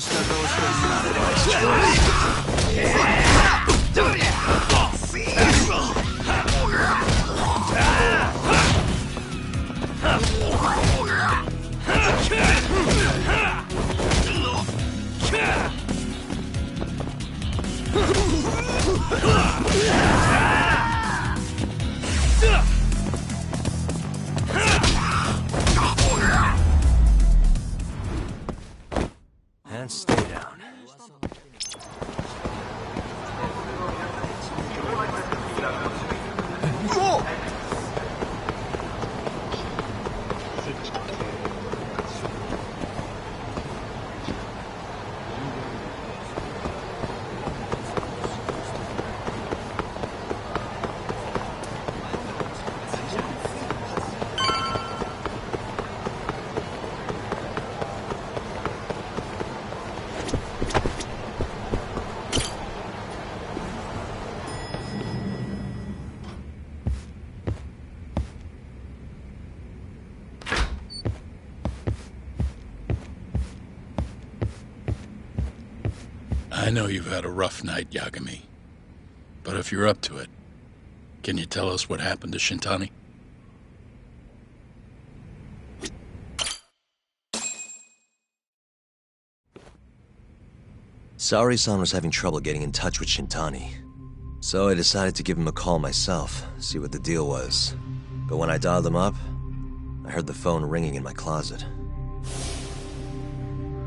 disgust that those And stay down. I know you've had a rough night, Yagami. But if you're up to it, can you tell us what happened to Shintani? Saori-san was having trouble getting in touch with Shintani. So I decided to give him a call myself, see what the deal was. But when I dialed him up, I heard the phone ringing in my closet.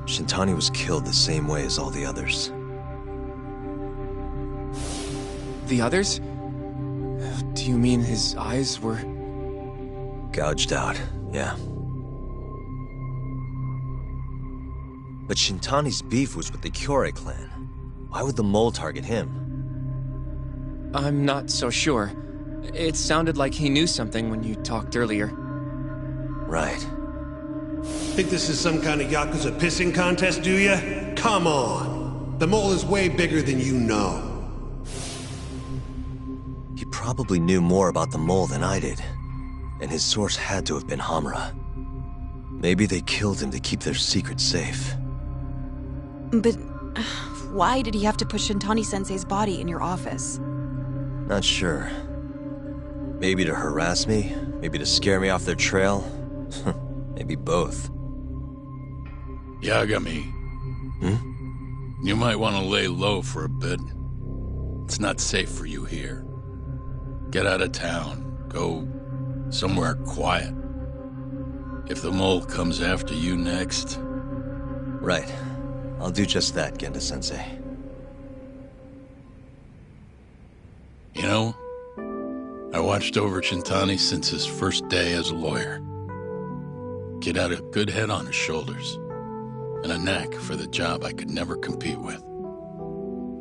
Shintani was killed the same way as all the others. The others? Do you mean his eyes were... Gouged out, yeah. But Shintani's beef was with the Kyorei clan. Why would the mole target him? I'm not so sure. It sounded like he knew something when you talked earlier. Right. Think this is some kind of Yakuza pissing contest, do ya? Come on! The mole is way bigger than you know. He probably knew more about the mole than I did. And his source had to have been Hamura. Maybe they killed him to keep their secret safe. But why did he have to put Shintani-sensei's body in your office? Not sure. Maybe to harass me? Maybe to scare me off their trail? Maybe both. Yagami. You might want to lay low for a bit. It's not safe for you here. Get out of town. Go somewhere quiet. If the mole comes after you next... Right. I'll do just that, Genda-sensei. You know, I watched over Shintani since his first day as a lawyer. Kid had a good head on his shoulders, and a knack for the job I could never compete with.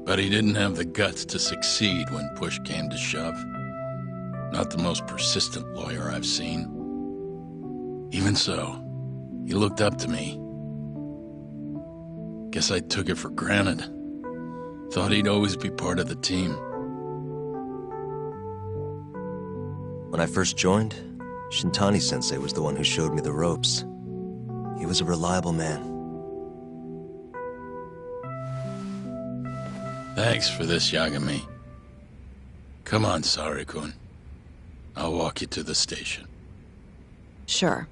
But he didn't have the guts to succeed when push came to shove. Not the most persistent lawyer I've seen. Even so, he looked up to me. Guess I took it for granted. Thought he'd always be part of the team. When I first joined, Shintani-sensei was the one who showed me the ropes. He was a reliable man. Thanks for this, Yagami. Come on, Saori-kun. I'll walk you to the station. Sure.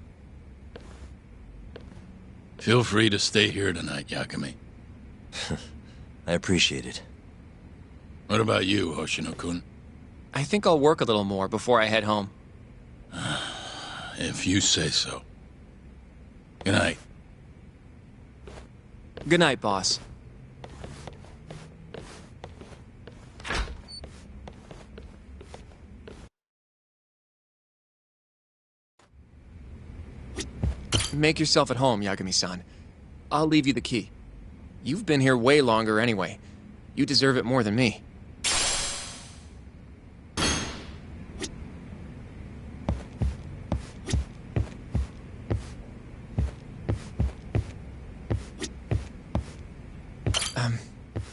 Feel free to stay here tonight, Yagami. I appreciate it. What about you, Hoshino-kun? I think I'll work a little more before I head home. If you say so. Good night. Good night, boss. Make yourself at home, Yagami-san. I'll leave you the key. You've been here way longer anyway. You deserve it more than me.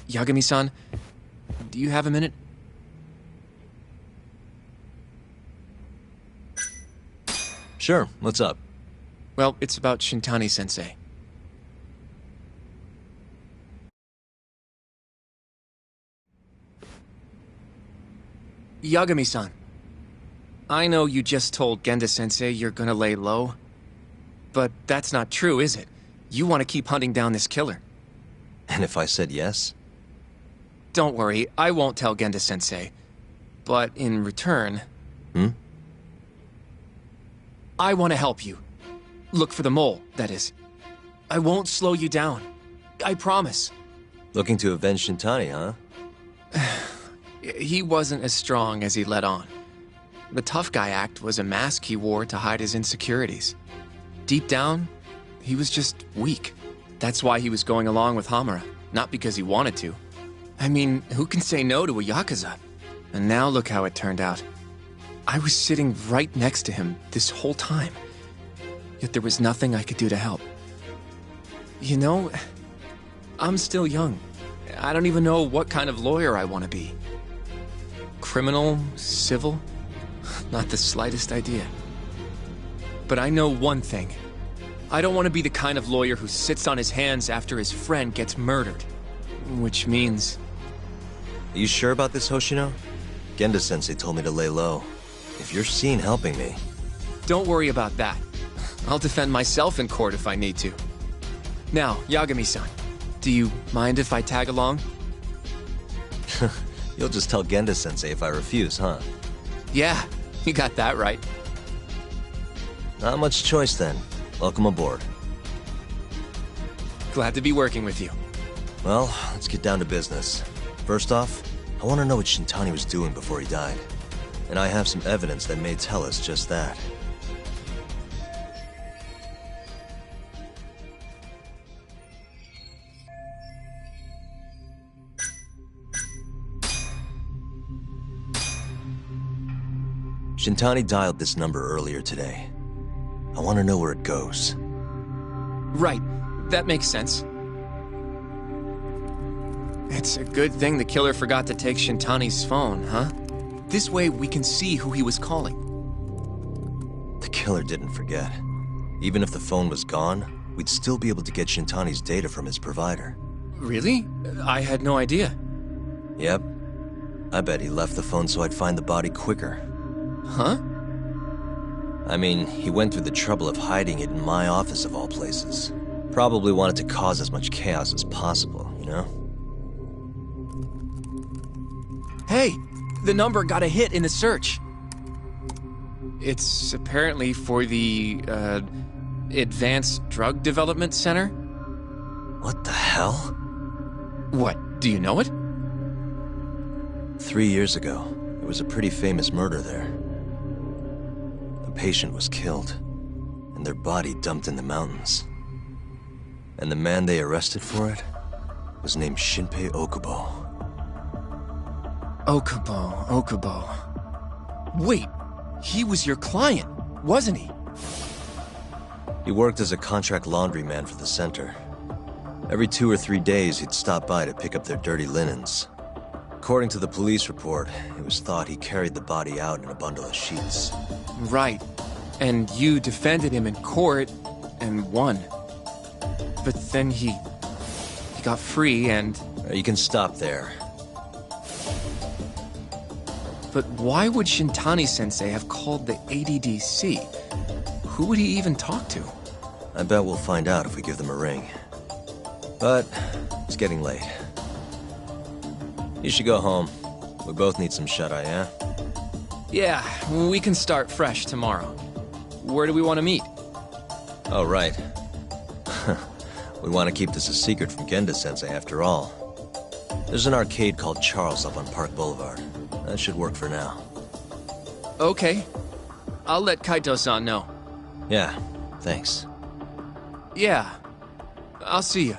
Yagami-san, do you have a minute? Sure, what's up? Well, it's about Shintani-sensei. Yagami-san, I know you just told Genda-sensei you're gonna lay low, but that's not true, is it? You want to keep hunting down this killer. And if I said yes? Don't worry, I won't tell Genda-sensei. But in return... I want to help you. Look for the mole, that is. I won't slow you down. I promise. Looking to avenge Shintani, huh? He wasn't as strong as he let on. The tough guy act was a mask he wore to hide his insecurities. Deep down, he was just weak. That's why he was going along with Hamura, not because he wanted to. I mean, who can say no to a Yakuza? And now look how it turned out. I was sitting right next to him this whole time. Yet there was nothing I could do to help. You know, I'm still young. I don't even know what kind of lawyer I want to be. Criminal? Civil? Not the slightest idea. But I know one thing. I don't want to be the kind of lawyer who sits on his hands after his friend gets murdered. Which means... Are you sure about this, Hoshino? Genda-sensei told me to lay low. If you're seen helping me... Don't worry about that. I'll defend myself in court if I need to. Now, Yagami-san, do you mind if I tag along? You'll just tell Genda-sensei if I refuse, huh? Yeah, you got that right. Not much choice then. Welcome aboard. Glad to be working with you. Well, let's get down to business. First off, I want to know what Shintani was doing before he died. And I have some evidence that may tell us just that. Shintani dialed this number earlier today. I want to know where it goes. Right, that makes sense. It's a good thing the killer forgot to take Shintani's phone, huh? This way we can see who he was calling. The killer didn't forget. Even if the phone was gone, we'd still be able to get Shintani's data from his provider. Really? I had no idea. Yep. I bet he left the phone so I'd find the body quicker. Huh? I mean, he went through the trouble of hiding it in my office of all places. Probably wanted to cause as much chaos as possible, you know? Hey, the number got a hit in the search. It's apparently for the, Advanced Drug Development Center? What the hell? What, do you know it? 3 years ago, there was a pretty famous murder there. A patient was killed, and their body dumped in the mountains. And the man they arrested for it was named Shinpei Okubo. Okubo. Wait, he was your client, wasn't he? He worked as a contract laundryman for the center. Every 2 or 3 days, he'd stop by to pick up their dirty linens. According to the police report, it was thought he carried the body out in a bundle of sheets. Right. And you defended him in court and won. But then he got free and... You can stop there. But why would Shintani-sensei have called the ADDC? Who would he even talk to? I bet we'll find out if we give them a ring. But it's getting late. You should go home. We both need some shut-eye, yeah? Yeah, we can start fresh tomorrow. Where do we want to meet? Oh, right. We want to keep this a secret from Genda-sensei after all. There's an arcade called Charles up on Park Boulevard. That should work for now. Okay. I'll let Kaito-san know. Yeah, thanks. Yeah. I'll see you.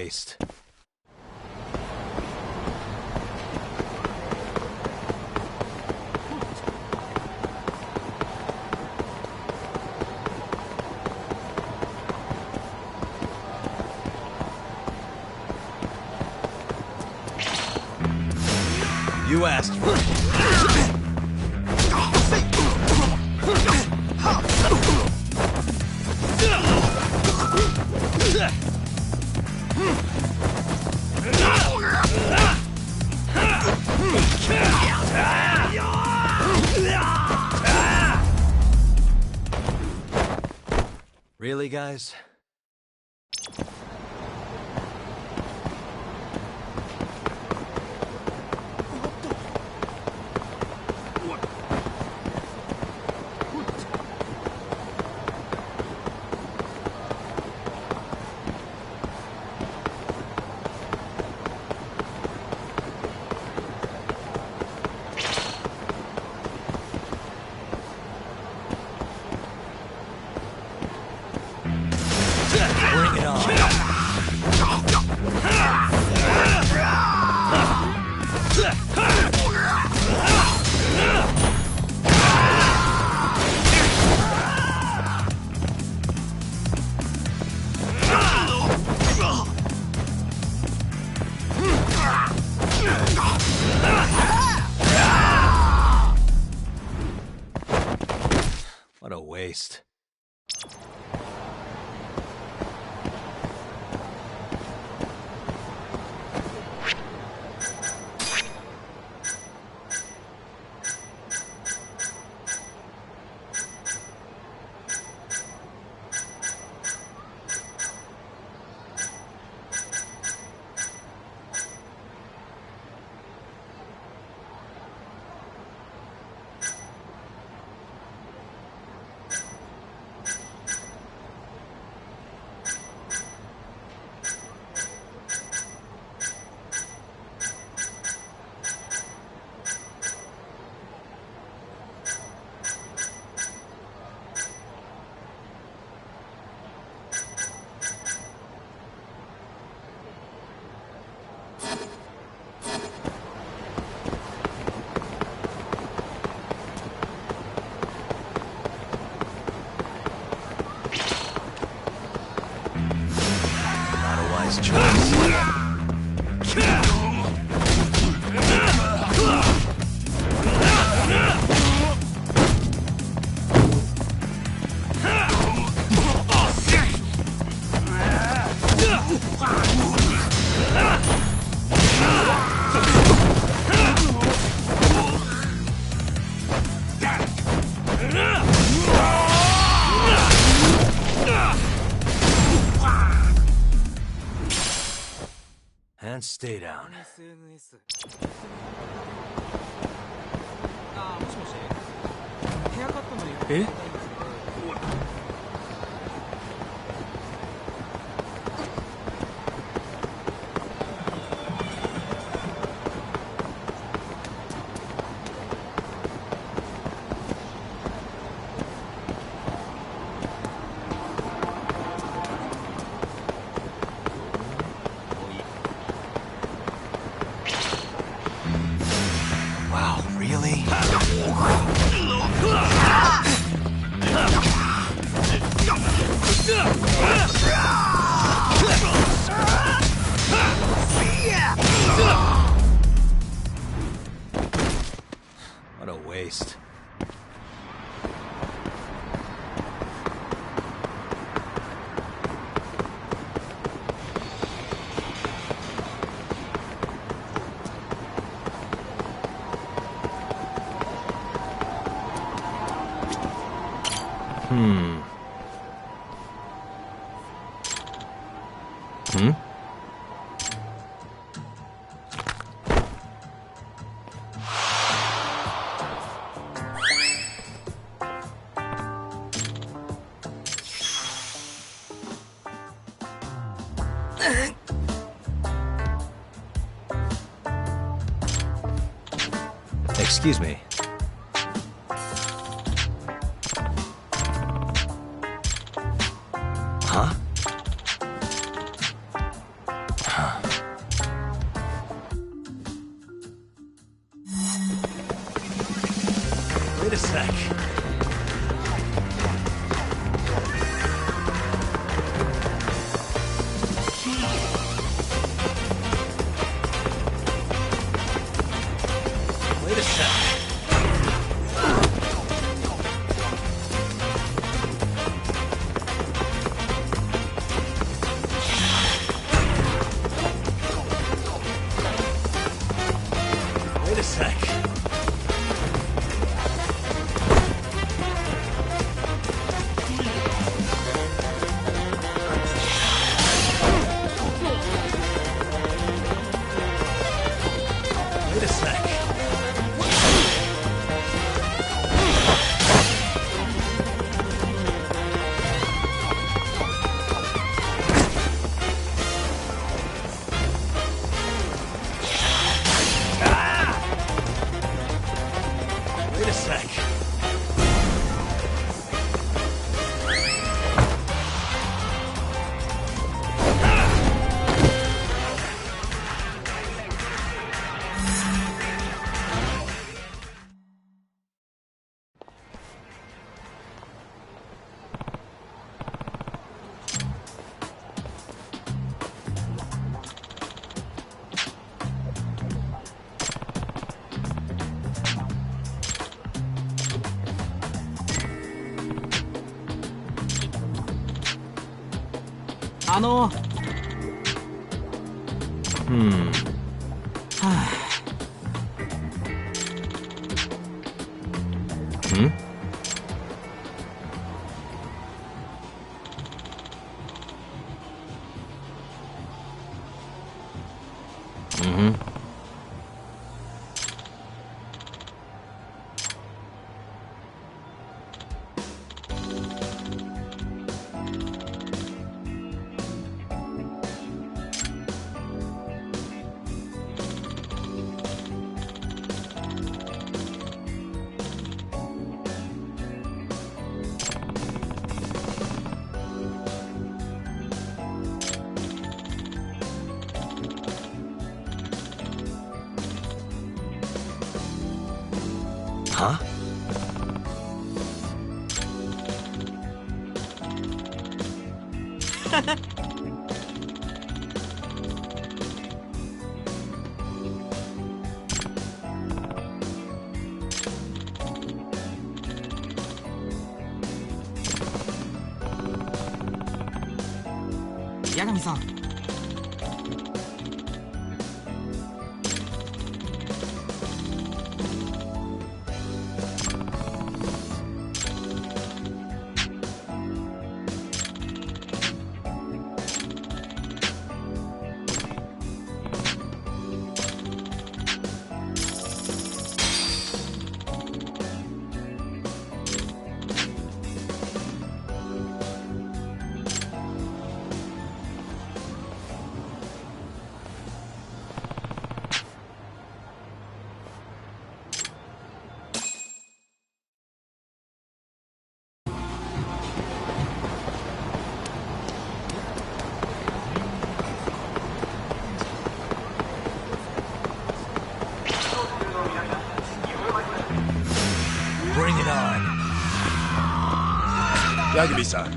waste. You asked for it. Really, guys? Bring it on. What a waste. Not a wise choice. And stay down. Eh? Wow, really? What a waste. Hmm. Excuse me. Huh? sec. Wait a sec. Wait a sec. Wait a sec. Wait a sec. Huh? Bring it on. Yagami-san.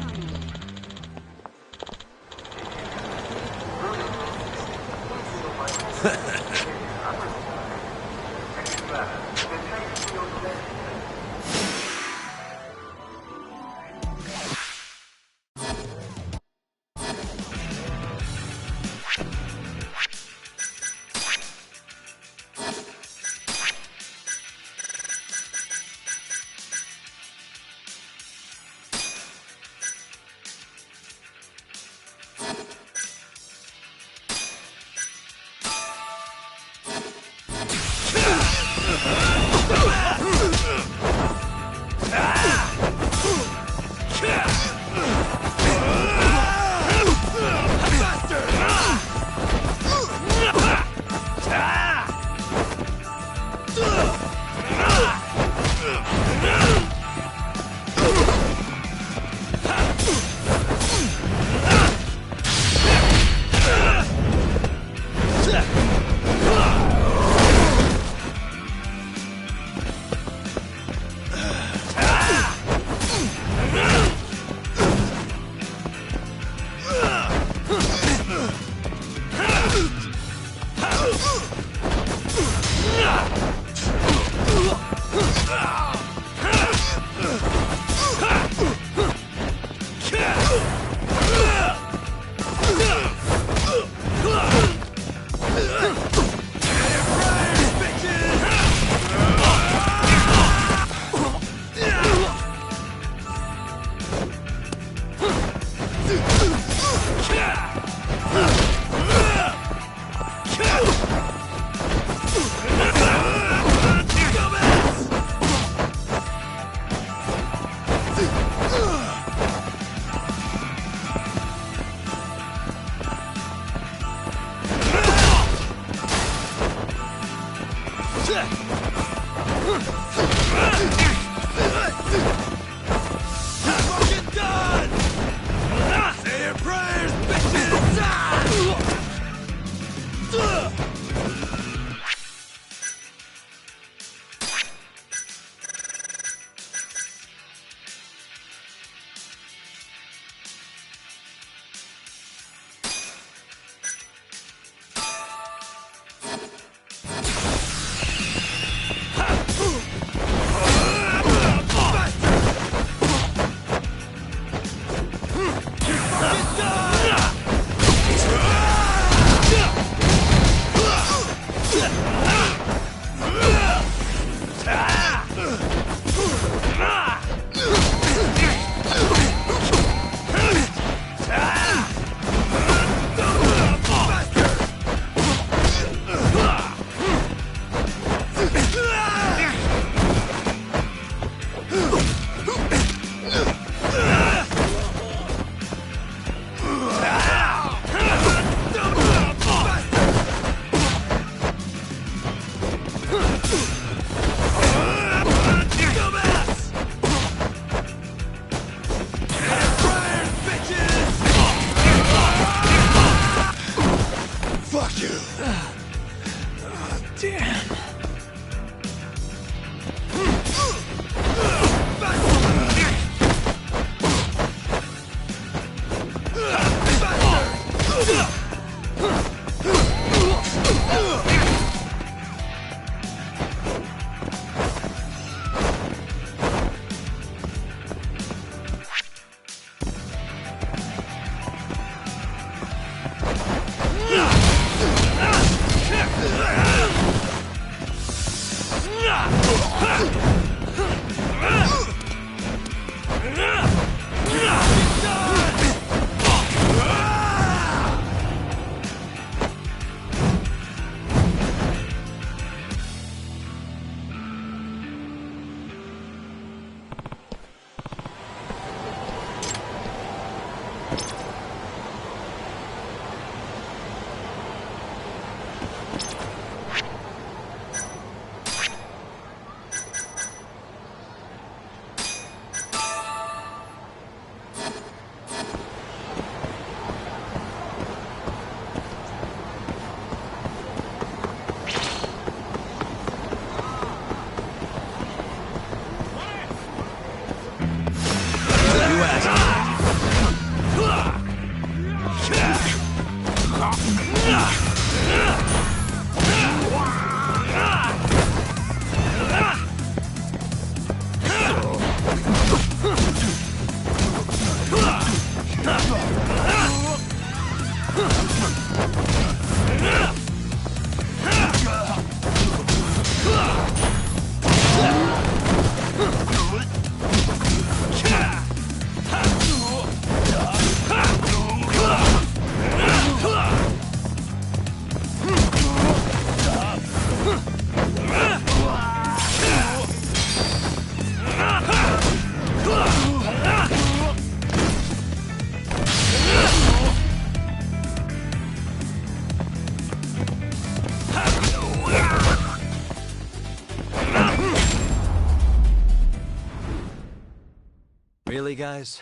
Really, guys?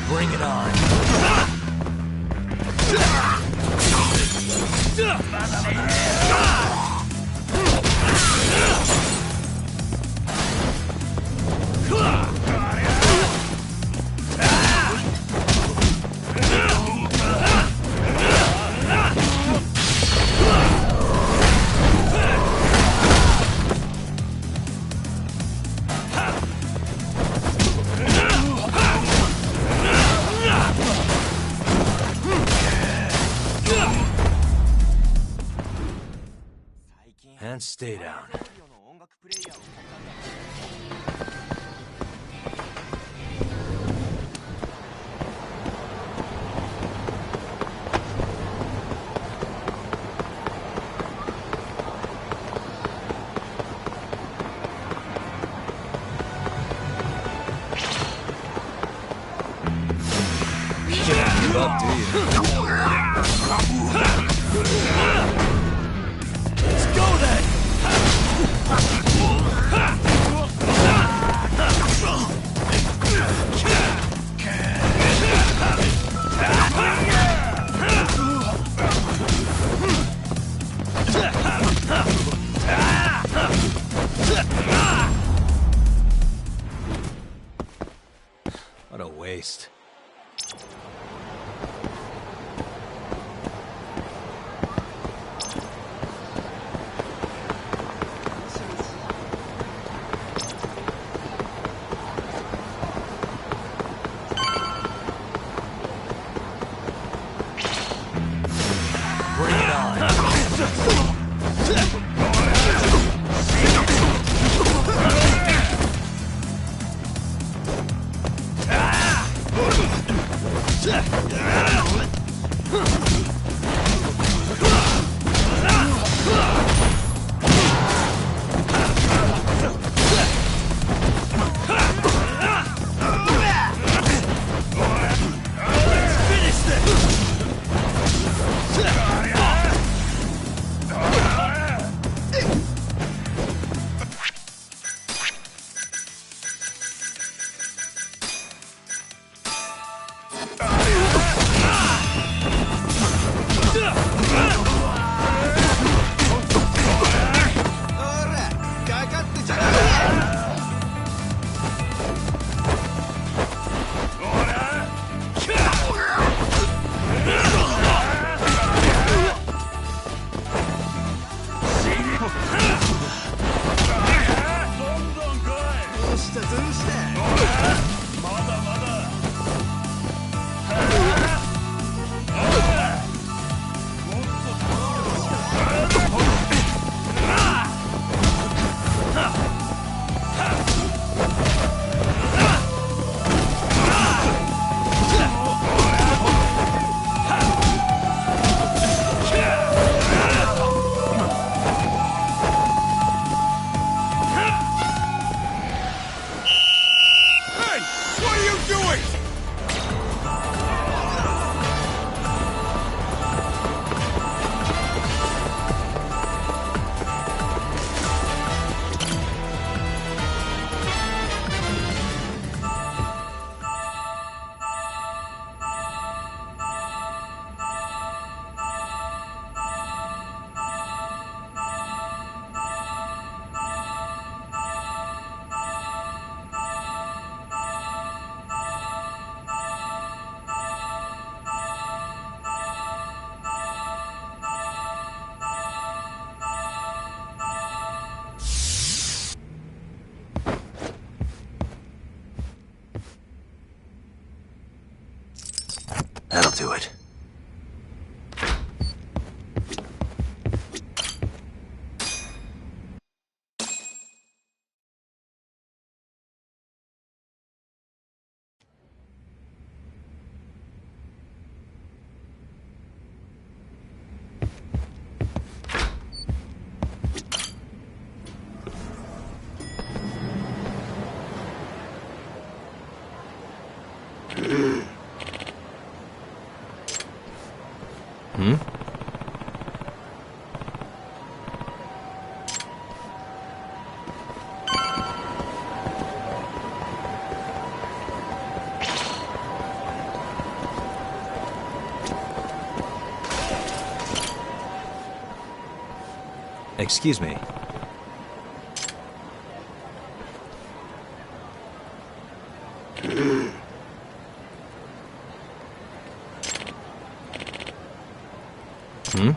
Bring it on. And stay down. You don't give up, do you? Let's go then! What a waste. Hmm? Excuse me. Hmm?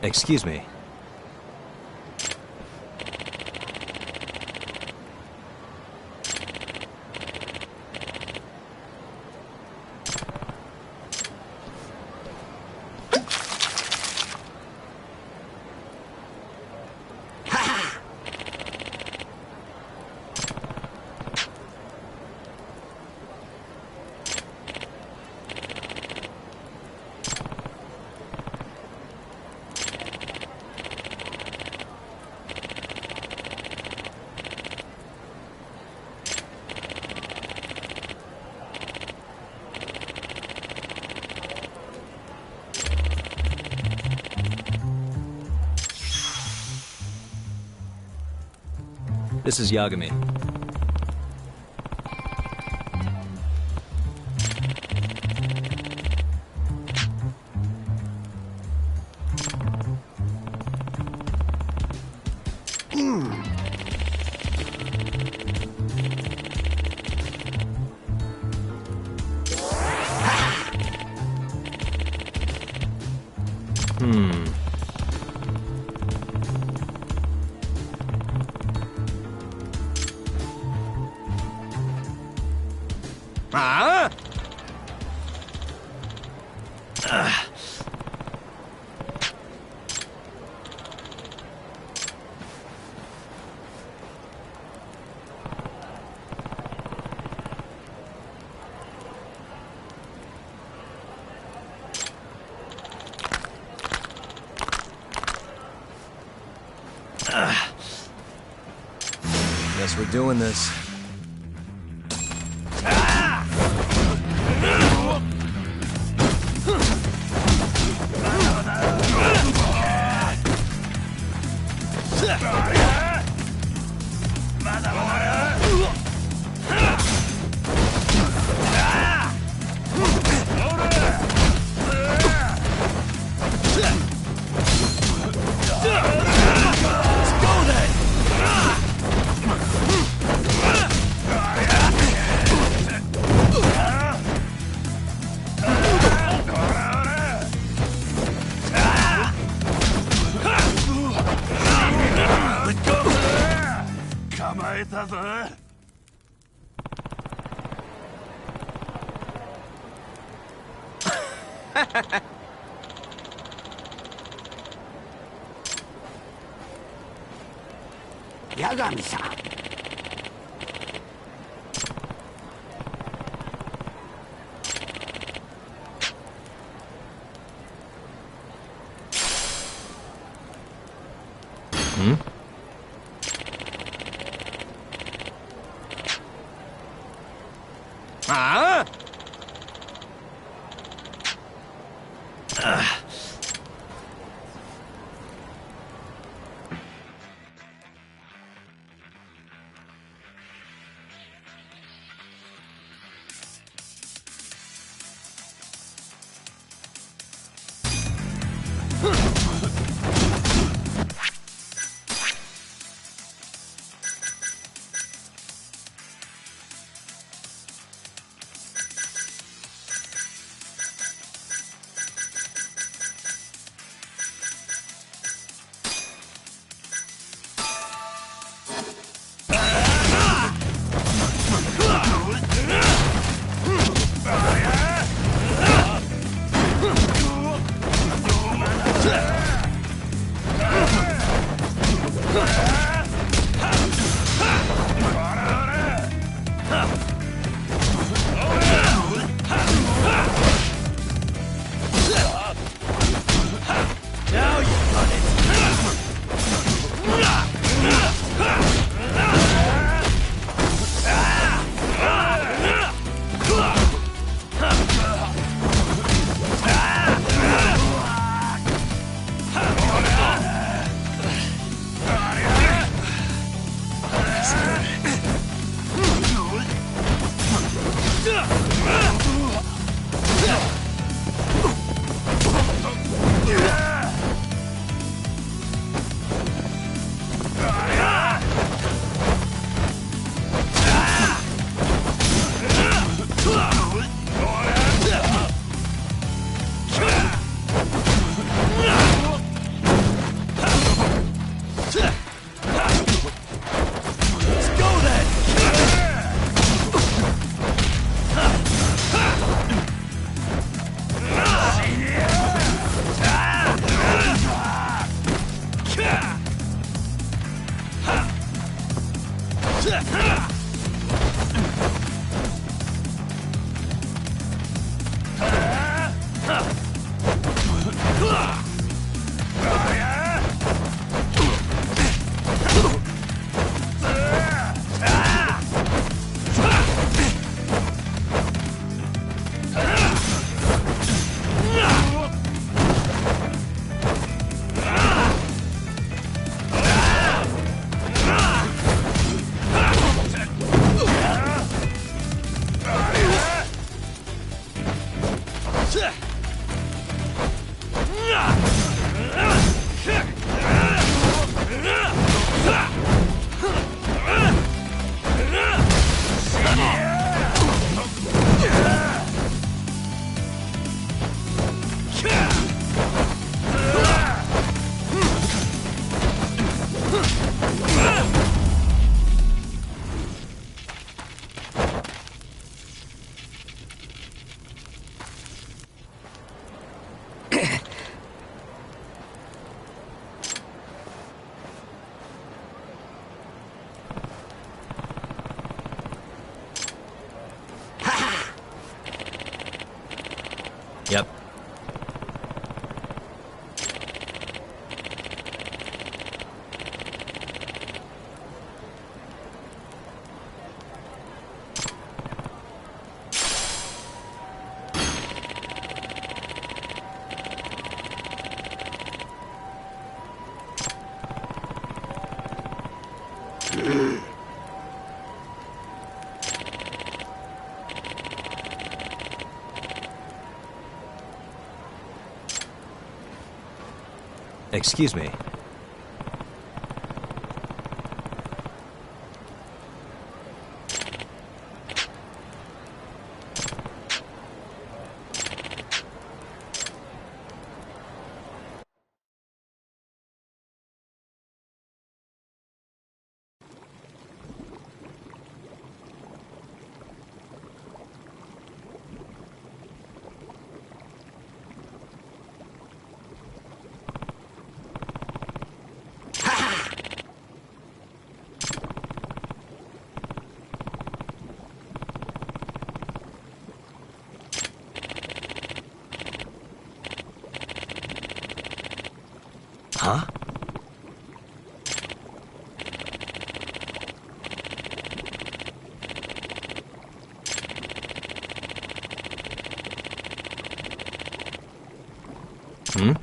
Excuse me. This is Yagami. Guess we're doing this. Yagami-san. Hmm? Ah! Yep. Excuse me. Huh? Hmm?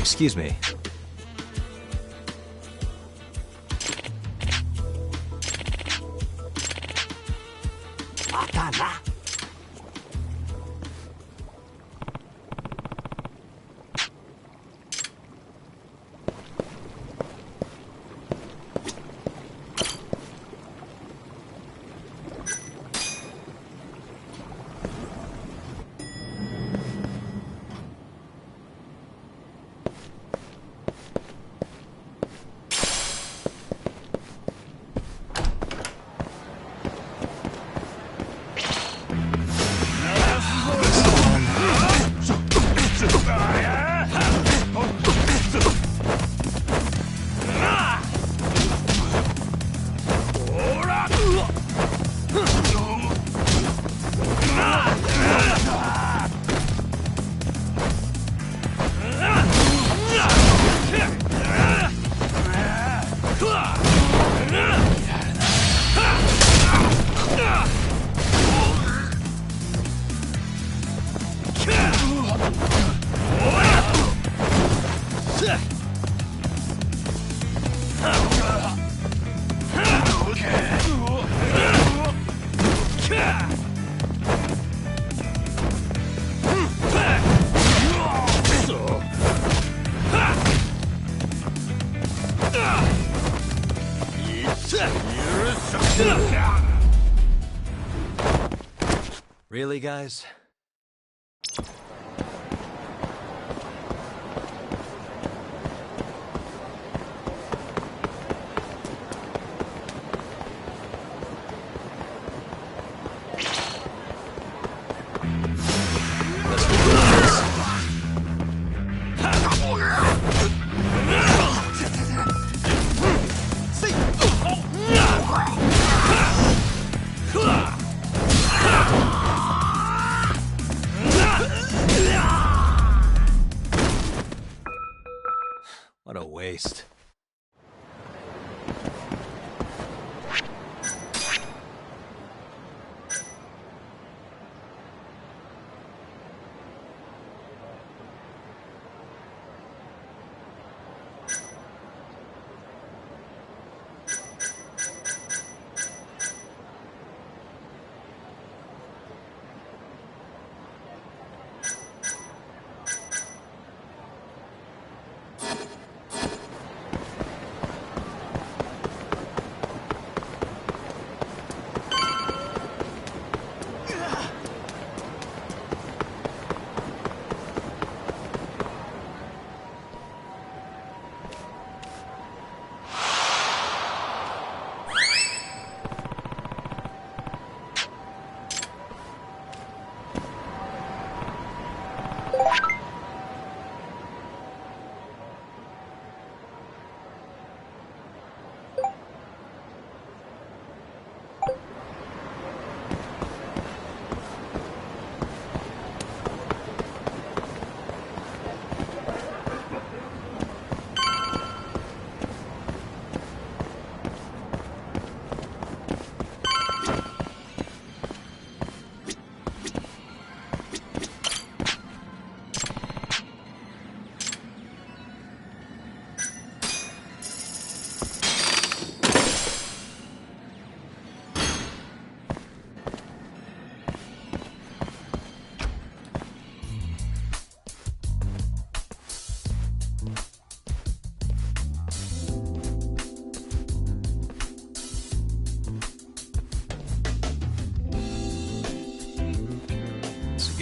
Excuse me. Really, guys? What a waste.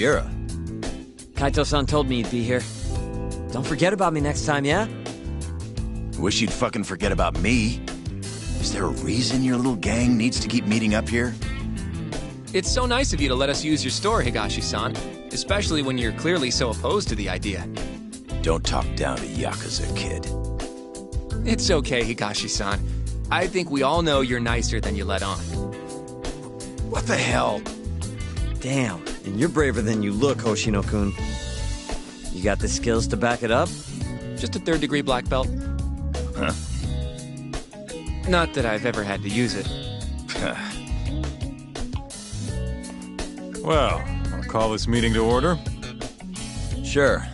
Sugiura. Kaito-san told me you'd be here. Don't forget about me next time, yeah? Wish you'd fucking forget about me. Is there a reason your little gang needs to keep meeting up here? It's so nice of you to let us use your store, Higashi-san. Especially when you're clearly so opposed to the idea. Don't talk down to Yakuza, kid. It's okay, Higashi-san. I think we all know you're nicer than you let on. What the hell? Damn, and you're braver than you look, Hoshino-kun. You got the skills to back it up? Just a third-degree black belt. Huh? Not that I've ever had to use it. Well, wanna call this meeting to order? Sure,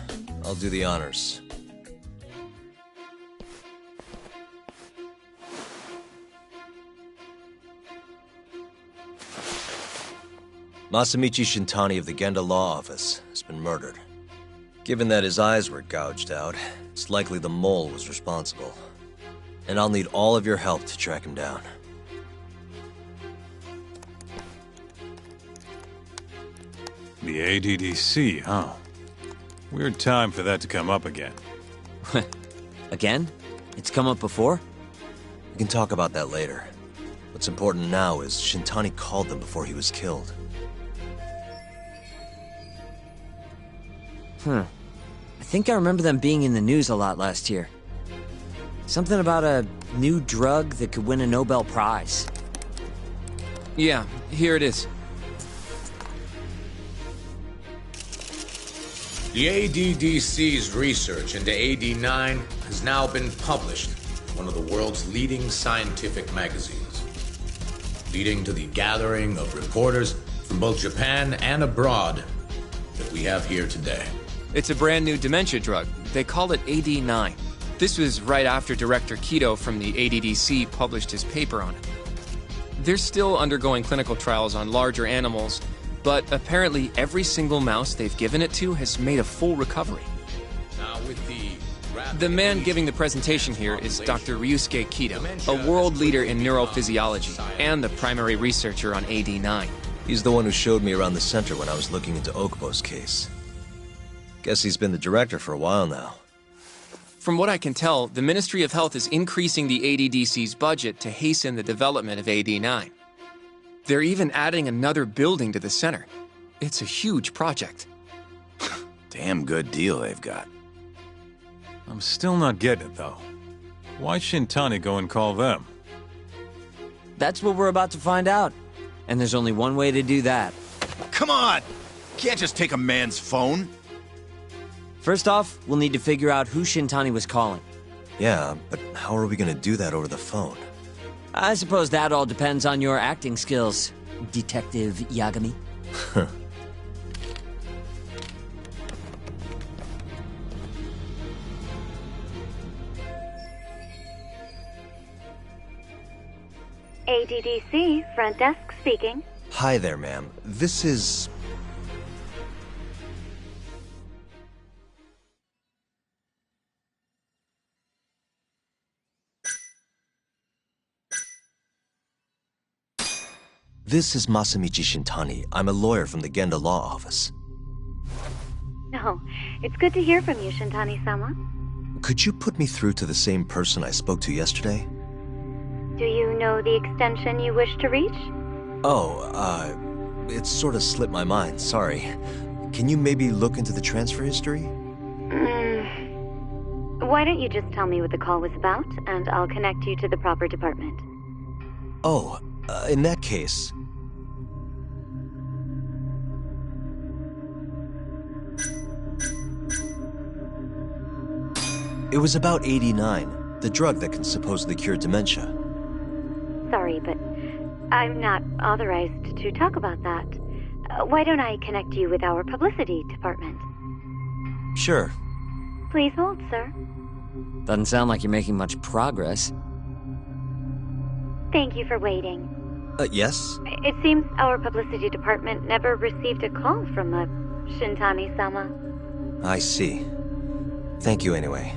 I'll do the honors. Masamichi Shintani of the Genda Law Office has been murdered. Given that his eyes were gouged out, it's likely the mole was responsible. And I'll need all of your help to track him down. The ADDC, huh? Weird time for that to come up again. Again? It's come up before? We can talk about that later. What's important now is Shintani called them before he was killed. I think I remember them being in the news a lot last year. Something about a new drug that could win a Nobel Prize. Yeah, here it is. The ADDC's research into AD9 has now been published in one of the world's leading scientific magazines, leading to the gathering of reporters from both Japan and abroad that we have here today. It's a brand new dementia drug. They call it AD9. This was right after Director Kido from the ADDC published his paper on it. They're still undergoing clinical trials on larger animals, but apparently every single mouse they've given it to has made a full recovery. Now with the man giving the presentation here is Dr. Ryusuke Kido, a world leader in neurophysiology and the primary researcher on AD9. He's the one who showed me around the center when I was looking into Okubo's case. Guess he's been the director for a while now. From what I can tell, the Ministry of Health is increasing the ADDC's budget to hasten the development of AD9. They're even adding another building to the center. It's a huge project. Damn good deal they've got. I'm still not getting it, though. Why Shintani go and call them? That's what we're about to find out. And there's only one way to do that. Come on! Can't just take a man's phone. First off, we'll need to figure out who Shintani was calling. Yeah, but how are we gonna do that over the phone? I suppose that all depends on your acting skills, Detective Yagami. ADDC, front desk speaking. Hi there, ma'am. This is... This is Masamichi Shintani. I'm a lawyer from the Genda Law Office. Oh, it's good to hear from you, Shintani-sama. Could you put me through to the same person I spoke to yesterday? Do you know the extension you wish to reach? It sort of slipped my mind, sorry. Can you maybe look into the transfer history? Why don't you just tell me what the call was about, and I'll connect you to the proper department. Oh, in that case... It was about AD9, the drug that can supposedly cure dementia. Sorry, but I'm not authorized to talk about that. Why don't I connect you with our publicity department? Sure. Please hold, sir. Doesn't sound like you're making much progress. Thank you for waiting. Yes? It seems our publicity department never received a call from a Shintani-sama. I see. Thank you anyway.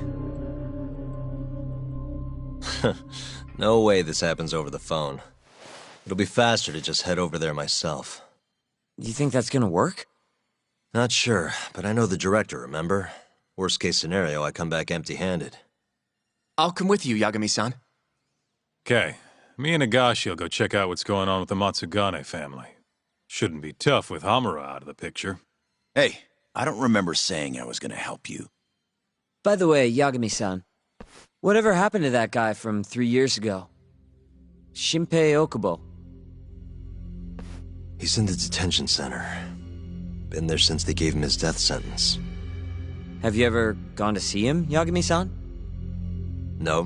No way this happens over the phone. It'll be faster to just head over there myself. You think that's gonna work? Not sure, but I know the director, remember? Worst case scenario, I come back empty-handed. I'll come with you, Yagami-san. Okay, me and Nagashi will go check out what's going on with the Matsugane family. Shouldn't be tough with Hamura out of the picture. Hey, I don't remember saying I was gonna help you. By the way, Yagami-san, whatever happened to that guy from 3 years ago? Shinpei Okubo. He's in the detention center. Been there since they gave him his death sentence. Have you ever gone to see him, Yagami-san? No.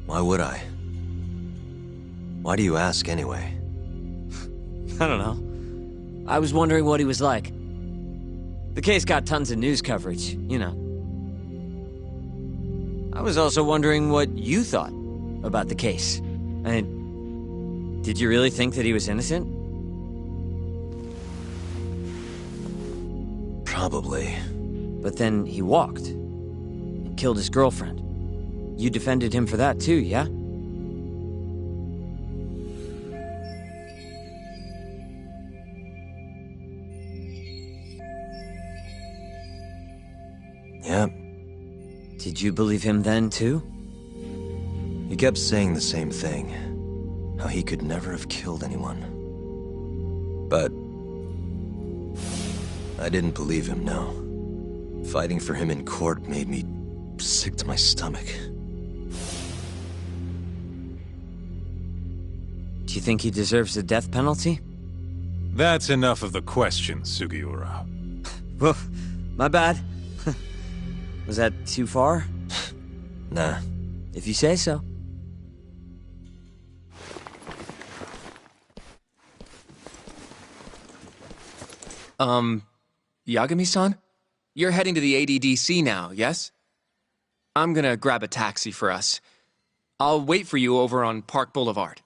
Why would I? Why do you ask, anyway? I don't know. I was wondering what he was like. The case got tons of news coverage, you know. I was also wondering what you thought about the case. I mean, did you really think that he was innocent? Probably. But then he walked. And killed his girlfriend. You defended him for that too, yeah? Yep. Did you believe him then too? He kept saying the same thing. How he could never have killed anyone. But I didn't believe him, no. Fighting for him in court made me sick to my stomach. Do you think he deserves the death penalty? That's enough of the questions, Sugiura. Well, my bad. Was that too far? Nah. If you say so. Yagami-san? You're heading to the ADDC now, yes? I'm gonna grab a taxi for us. I'll wait for you over on Park Boulevard.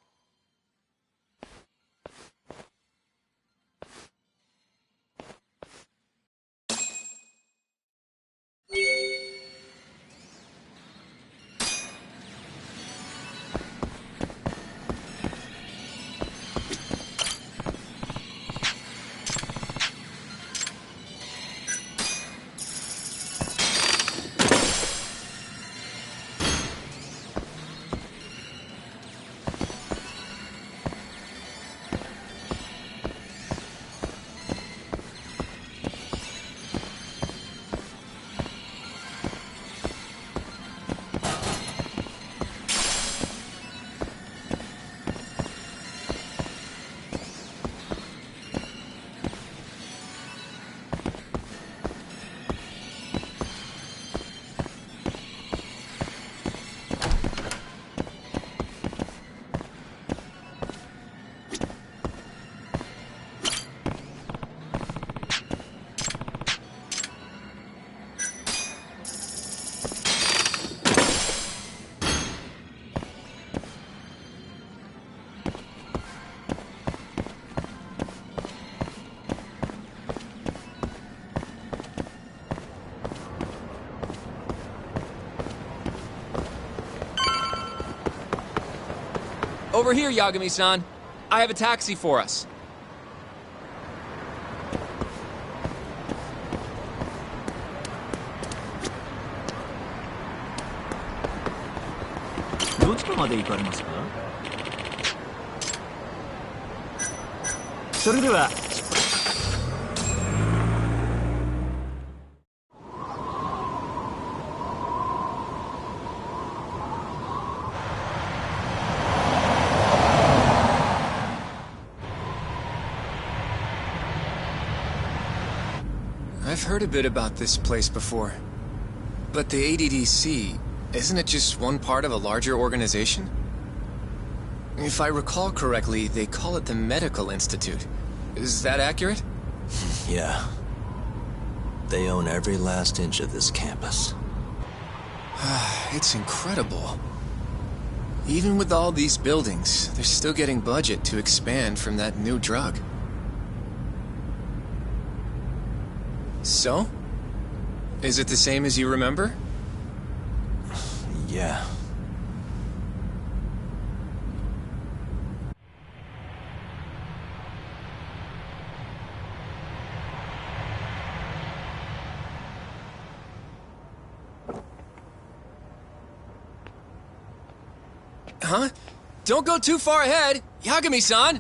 Over here, Yagami-san. I have a taxi for us. I've heard a bit about this place before. But the ADDC, isn't it just one part of a larger organization? If I recall correctly, they call it the Medical Institute. Is that accurate? Yeah. They own every last inch of this campus. It's incredible. Even with all these buildings, they're still getting budget to expand from that new drug. So? Is it the same as you remember? Yeah. Huh? Don't go too far ahead, Yagami-san!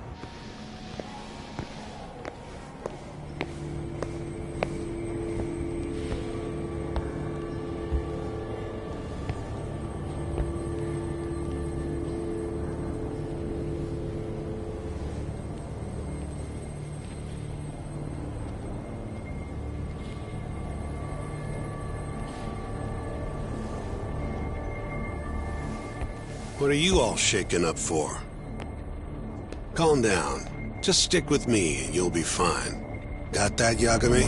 What are you all shaken up for? Calm down. Just stick with me and you'll be fine. Got that, Yagami?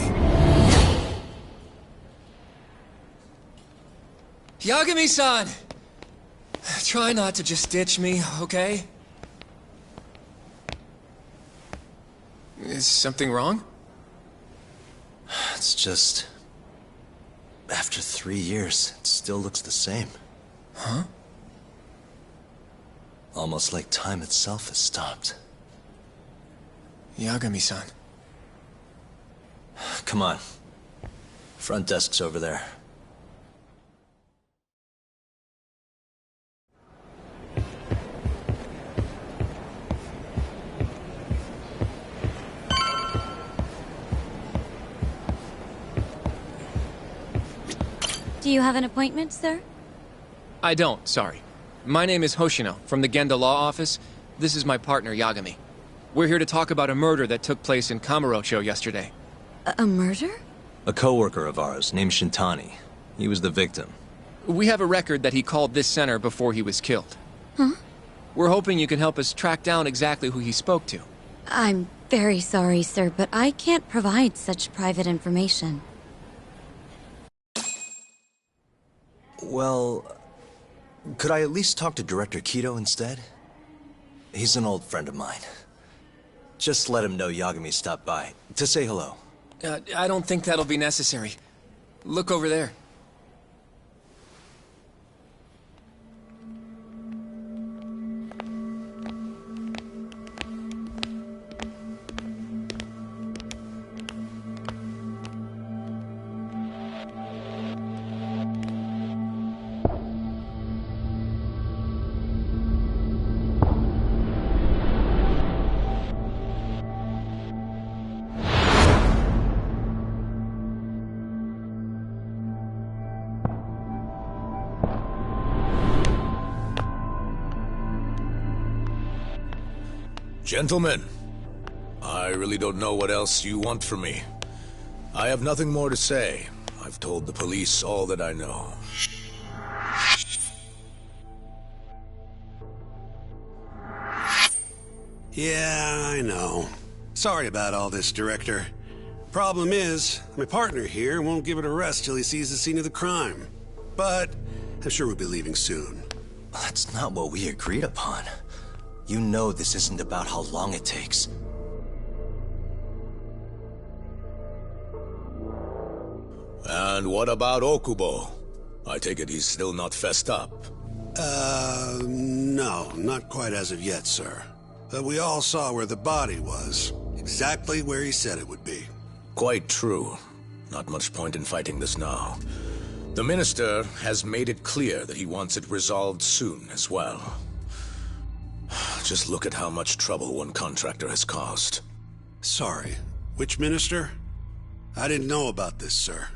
Yagami-san! Try not to just ditch me, okay? Is something wrong? It's It's just... after 3 years, it still looks the same. Huh? Almost like time itself has stopped. Yagami-san. Come on. Front desk's over there. Do you have an appointment, sir? I don't, sorry. My name is Hoshino, from the Genda Law Office. This is my partner, Yagami. We're here to talk about a murder that took place in Kamurocho yesterday. A murder? A coworker of ours, named Shintani. He was the victim. We have a record that he called this center before he was killed. Huh? We're hoping you can help us track down exactly who he spoke to. I'm very sorry, sir, but I can't provide such private information. Well, could I at least talk to Director Kido instead? He's an old friend of mine. Just let him know Yagami stopped by, to say hello. I don't think that'll be necessary. Look over there. Gentlemen, I really don't know what else you want from me. I have nothing more to say. I've told the police all that I know. Yeah, I know. Sorry about all this, Director. Problem is, my partner here won't give it a rest till he sees the scene of the crime. But I'm sure we'll be leaving soon. That's not what we agreed upon. You know this isn't about how long it takes. And what about Okubo? I take it he's still not fessed up. No, not quite as of yet, sir. But we all saw where the body was. Exactly where he said it would be. Quite true. Not much point in fighting this now. The Minister has made it clear that he wants it resolved soon as well. Just look at how much trouble one contractor has caused. Sorry, which minister? I didn't know about this, sir.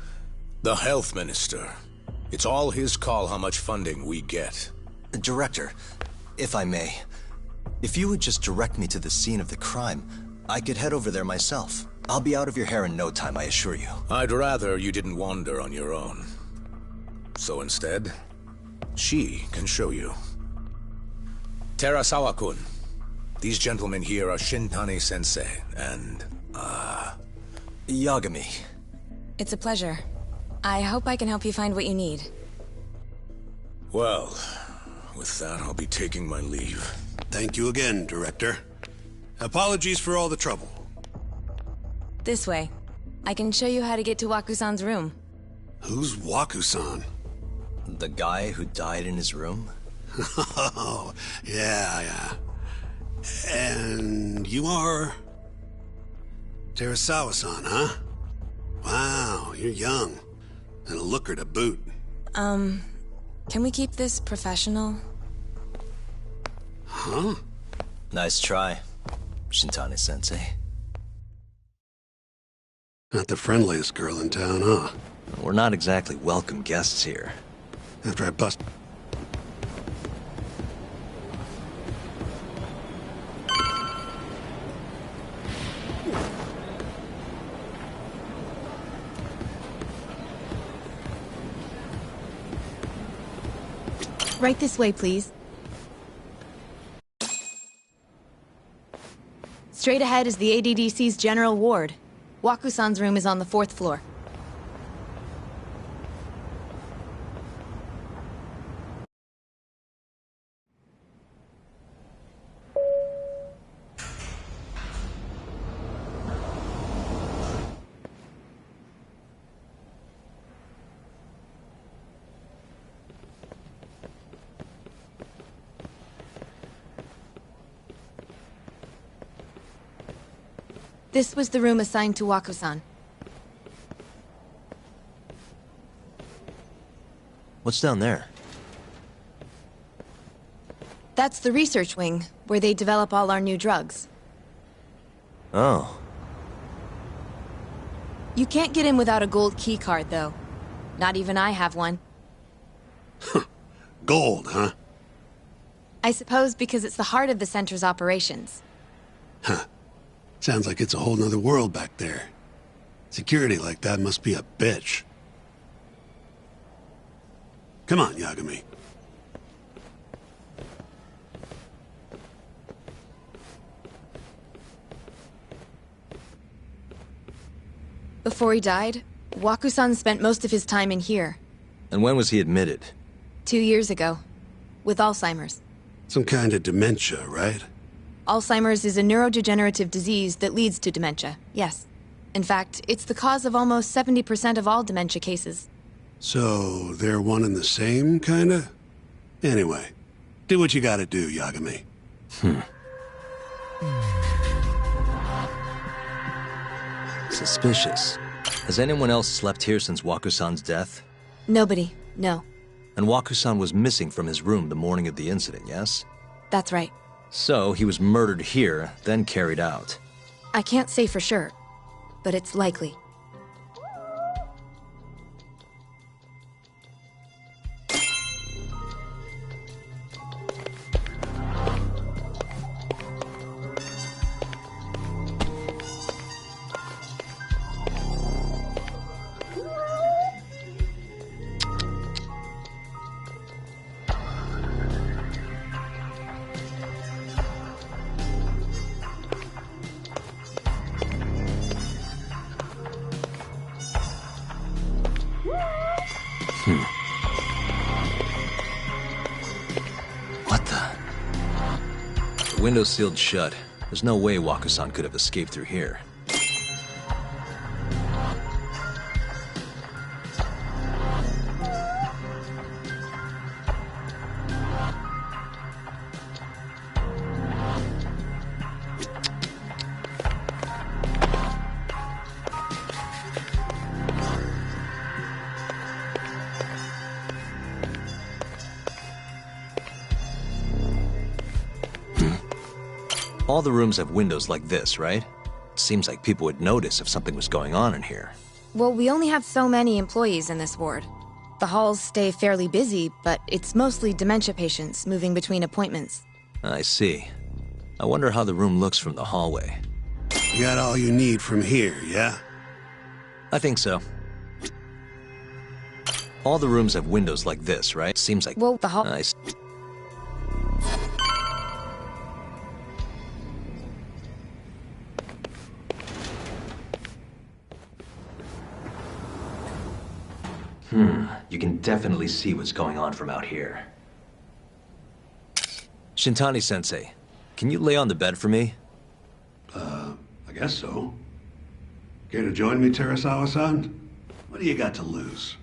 The Health Minister. It's all his call how much funding we get. Director, if I may, if you would just direct me to the scene of the crime, I could head over there myself. I'll be out of your hair in no time, I assure you. I'd rather you didn't wander on your own. So instead, she can show you. Terasawa-kun, these gentlemen here are Shintani-sensei and, Yagami. It's a pleasure. I hope I can help you find what you need. Well, with that, I'll be taking my leave. Thank you again, Director. Apologies for all the trouble. This way. I can show you how to get to Waku-san's room. Who's Waku-san? The guy who died in his room? Oh, yeah. And you are... Terasawa-san, huh? Wow, you're young. And a looker to boot. Can we keep this professional? Huh? Nice try, Shintani-sensei. Not the friendliest girl in town, huh? We're not exactly welcome guests here. After I bust... Right this way, please. Straight ahead is the ADDC's general ward. Waku-san's room is on the 4th floor. This was the room assigned to Waku-san. What's down there? That's the research wing, where they develop all our new drugs. Oh. You can't get in without a gold key card, though. Not even I have one. Gold, huh? I suppose because it's the heart of the center's operations. Huh. Sounds like it's a whole nother world back there. Security like that must be a bitch. Come on, Yagami. Before he died, Waku-san spent most of his time in here. And when was he admitted? 2 years ago. With Alzheimer's. Some kind of dementia, right? Alzheimer's is a neurodegenerative disease that leads to dementia, yes. In fact, it's the cause of almost 70% of all dementia cases. So, they're one and the same, kinda? Anyway, do what you gotta do, Yagami. Suspicious. Has anyone else slept here since Waku-san's death? Nobody, no. And Waku-san was missing from his room the morning of the incident, yes? That's right. So, he was murdered here, then carried out. I can't say for sure, but it's likely. What the? The window's sealed shut. There's no way Waku-san could have escaped through here. All the rooms have windows like this, right? Seems like people would notice if something was going on in here. Well, we only have so many employees in this ward. The halls stay fairly busy, but it's mostly dementia patients moving between appointments. I see. I wonder how the room looks from the hallway. You got all you need from here, yeah? I think so. All the rooms have windows like this, right? Seems like... Well, the hall... You can definitely see what's going on from out here. Shintani-sensei, can you lay on the bed for me? I guess so. Care to join me, Terasawa-san? What do you got to lose?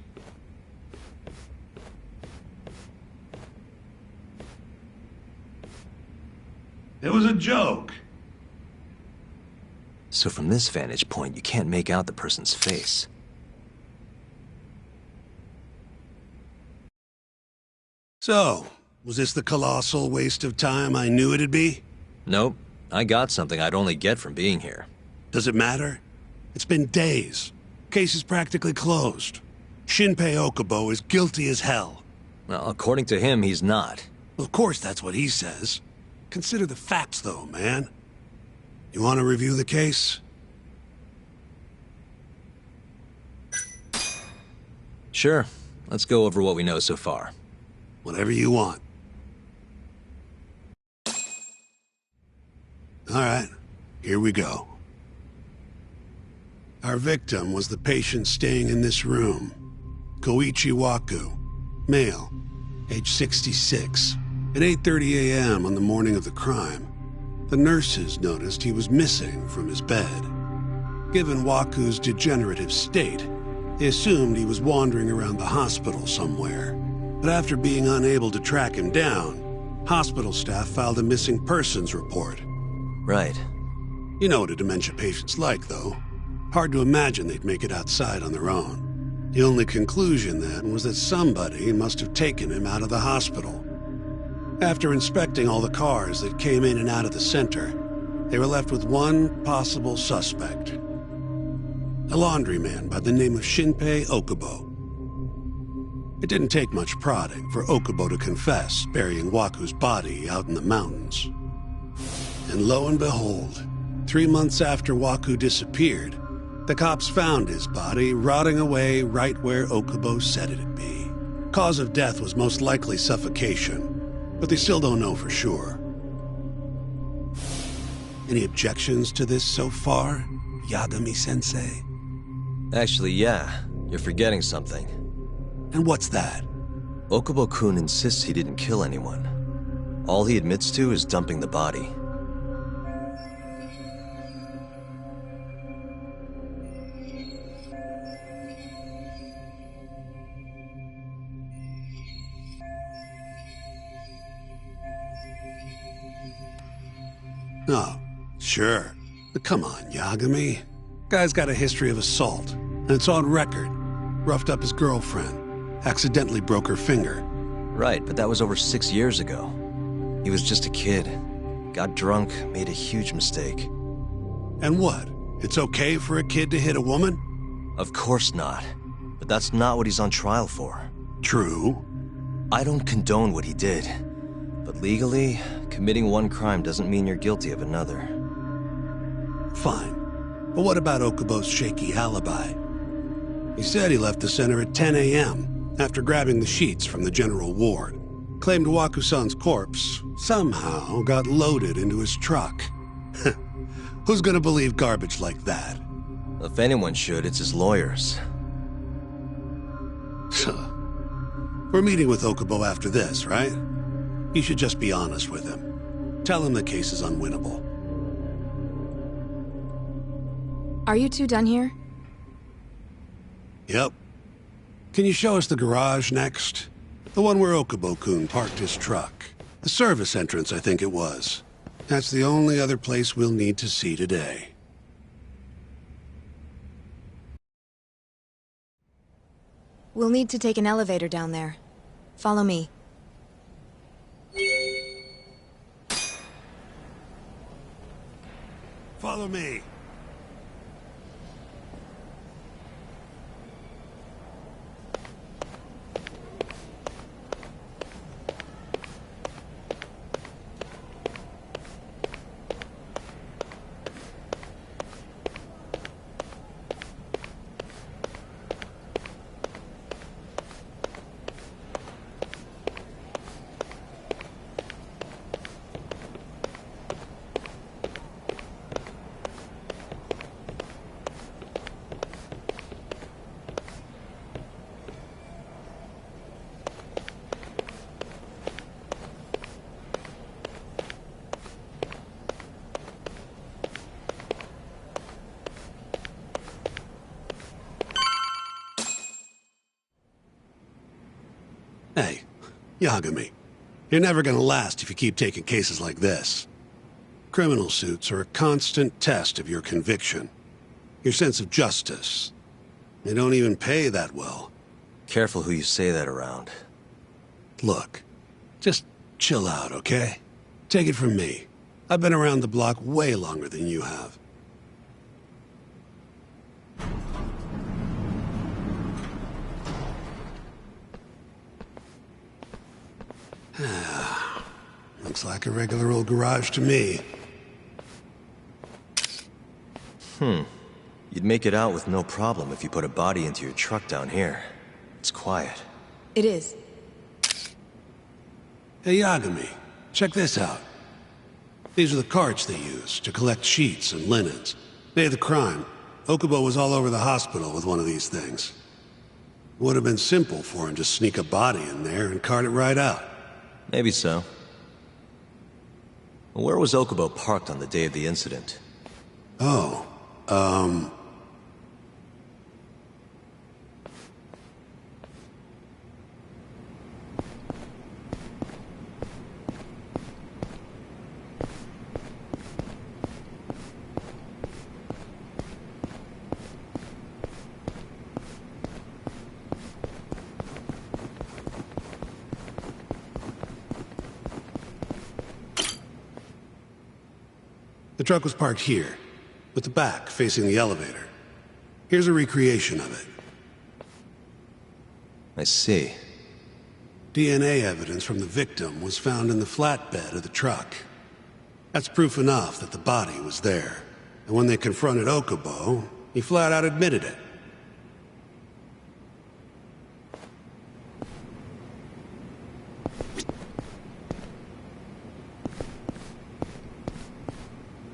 It was a joke. So from this vantage point, you can't make out the person's face. So, was this the colossal waste of time I knew it'd be? Nope. I got something I'd only get from being here. Does it matter? It's been days. Case is practically closed. Shinpei Okubo is guilty as hell. Well, according to him, he's not. Well, of course that's what he says. Consider the facts, though, man. You want to review the case? Sure. Let's go over what we know so far. Whatever you want. All right, here we go. Our victim was the patient staying in this room. Koichi Waku, male, age 66. At 8:30 a.m. on the morning of the crime, the nurses noticed he was missing from his bed. Given Waku's degenerative state, they assumed he was wandering around the hospital somewhere. But after being unable to track him down, hospital staff filed a missing persons report. Right. You know what a dementia patient's like, though. Hard to imagine they'd make it outside on their own. The only conclusion, then, was that somebody must have taken him out of the hospital. After inspecting all the cars that came in and out of the center, they were left with one possible suspect. A laundryman by the name of Shinpei Okubo. It didn't take much prodding for Okubo to confess burying Waku's body out in the mountains. And lo and behold, 3 months after Waku disappeared, the cops found his body rotting away right where Okubo said it'd be. Cause of death was most likely suffocation, but they still don't know for sure. Any objections to this so far, Yagami-sensei? Actually, yeah. You're forgetting something. And what's that? Okubo-kun insists he didn't kill anyone. All he admits to is dumping the body. Oh, sure. But come on, Yagami. Guy's got a history of assault, and it's on record. Roughed up his girlfriend. Accidentally broke her finger. Right, but that was over 6 years ago. He was just a kid. Got drunk, made a huge mistake. And what? It's okay for a kid to hit a woman? Of course not. But that's not what he's on trial for. True. I don't condone what he did. But legally, committing one crime doesn't mean you're guilty of another. Fine. But what about Okubo's shaky alibi? He said he left the center at 10 a.m. after grabbing the sheets from the general ward. Claimed Waku-san's corpse somehow got loaded into his truck. Who's gonna believe garbage like that? If anyone should, it's his lawyers. We're meeting with Okubo after this, right? You should just be honest with him. Tell him the case is unwinnable. Are you two done here? Yep. Can you show us the garage next? The one where Okubo-kun parked his truck. The service entrance, I think it was. That's the only other place we'll need to see today. We'll need to take an elevator down there. Follow me. Follow me. Hey, Yagami, you're never gonna last if you keep taking cases like this. Criminal suits are a constant test of your conviction, your sense of justice. They don't even pay that well. Careful who you say that around. Look, just chill out, okay? Take it from me. I've been around the block way longer than you have. Looks like a regular old garage to me. You'd make it out with no problem if you put a body into your truck down here. It's quiet. It is. Hey, Yagami, check this out. These are the carts they use to collect sheets and linens. Day of the crime, Okubo was all over the hospital with one of these things. It would have been simple for him to sneak a body in there and cart it right out. Maybe so. Where was Okubo parked on the day of the incident? Oh, The truck was parked here, with the back facing the elevator. Here's a recreation of it. I see. DNA evidence from the victim was found in the flatbed of the truck. That's proof enough that the body was there. And when they confronted Okubo, he flat out admitted it.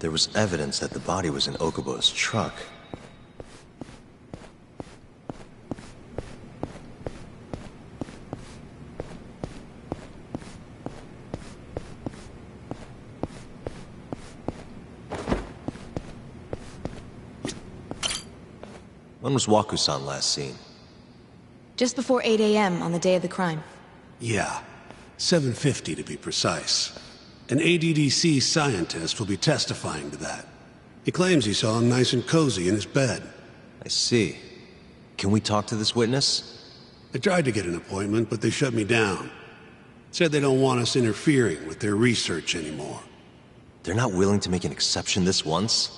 There was evidence that the body was in Okubo's truck. When was Waku-san last seen? Just before 8 a.m. on the day of the crime. Yeah, 7:50 to be precise. An ADDC scientist will be testifying to that. He claims he saw him nice and cozy in his bed. I see. Can we talk to this witness? I tried to get an appointment, but they shut me down. Said they don't want us interfering with their research anymore. They're not willing to make an exception this once?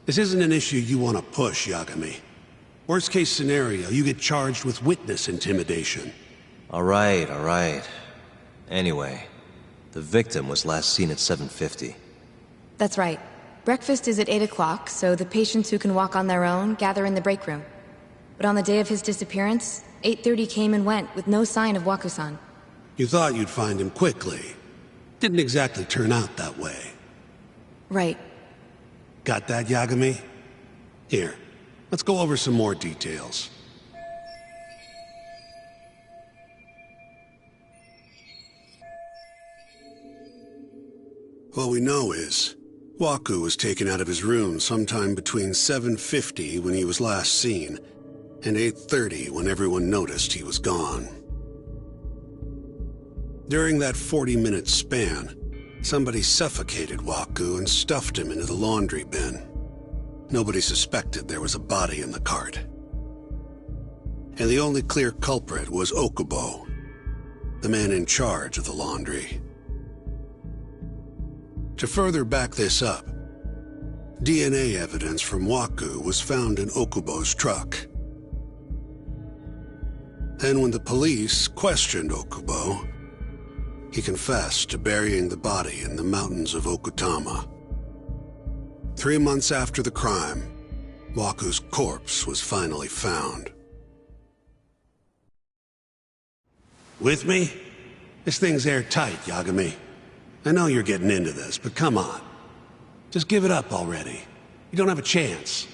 This isn't an issue you want to push, Yagami. Worst case scenario, you get charged with witness intimidation. All right. Anyway, the victim was last seen at 7:50. That's right. Breakfast is at 8 o'clock, so the patients who can walk on their own gather in the break room. But on the day of his disappearance, 8:30 came and went with no sign of Waku-san. You thought you'd find him quickly. Didn't exactly turn out that way. Right. Got that, Yagami? Here, let's go over some more details. What we know is, Waku was taken out of his room sometime between 7:50 when he was last seen, and 8:30 when everyone noticed he was gone. During that 40-minute span, somebody suffocated Waku and stuffed him into the laundry bin. Nobody suspected there was a body in the cart. And the only clear culprit was Okubo, the man in charge of the laundry. To further back this up, DNA evidence from Waku was found in Okubo's truck. Then when the police questioned Okubo, he confessed to burying the body in the mountains of Okutama. 3 months after the crime, Waku's corpse was finally found. With me? This thing's airtight, Yagami. I know you're getting into this, but come on. Just give it up already. You don't have a chance.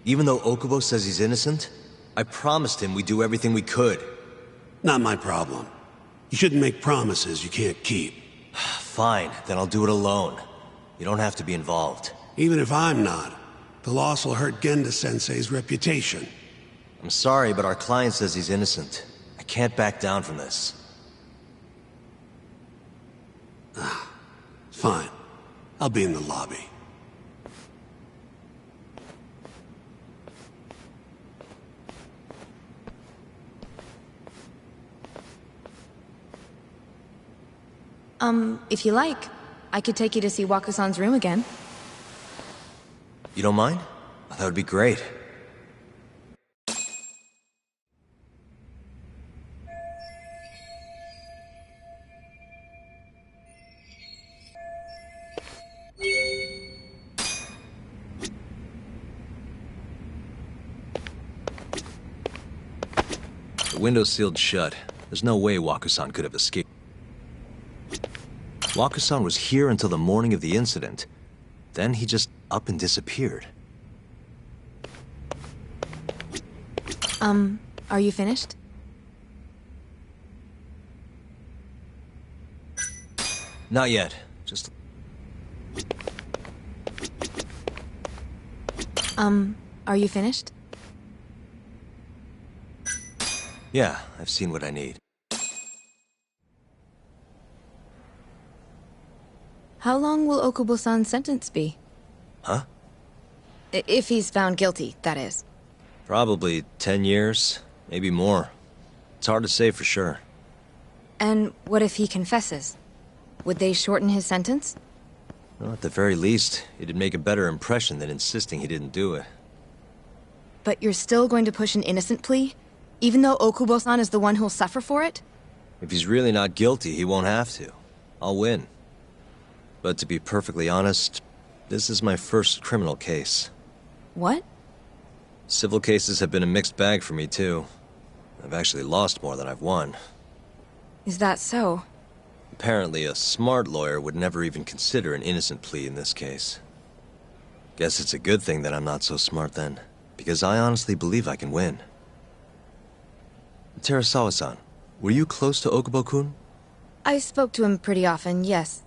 Even though Okubo says he's innocent, I promised him we'd do everything we could. Not my problem. You shouldn't make promises you can't keep. Fine, then I'll do it alone. You don't have to be involved. Even if I'm not, the loss will hurt Genda-sensei's reputation. I'm sorry, but our client says he's innocent. I can't back down from this. Fine. I'll be in the lobby. If you like, I could take you to see Waku-san's room again. You don't mind? That would be great. The window's sealed shut. There's no way Waku-san could have escaped. Waku-san was here until the morning of the incident. Then he just up and disappeared. Are you finished? Not yet. Just... Are you finished? Yeah, I've seen what I need. How long will Okubo-san's sentence be? Huh? If he's found guilty, that is. Probably 10 years, maybe more. It's hard to say for sure. And what if he confesses? Would they shorten his sentence? Well, at the very least, it'd make a better impression than insisting he didn't do it. But you're still going to push an innocent plea? Even though Okubo-san is the one who'll suffer for it? If he's really not guilty, he won't have to. I'll win. But to be perfectly honest, this is my first criminal case. What? Civil cases have been a mixed bag for me, too. I've actually lost more than I've won. Is that so? Apparently, a smart lawyer would never even consider an innocent plea in this case. Guess it's a good thing that I'm not so smart then, because I honestly believe I can win. Terasawa-san, were you close to Okubo-kun? I spoke to him pretty often, yes.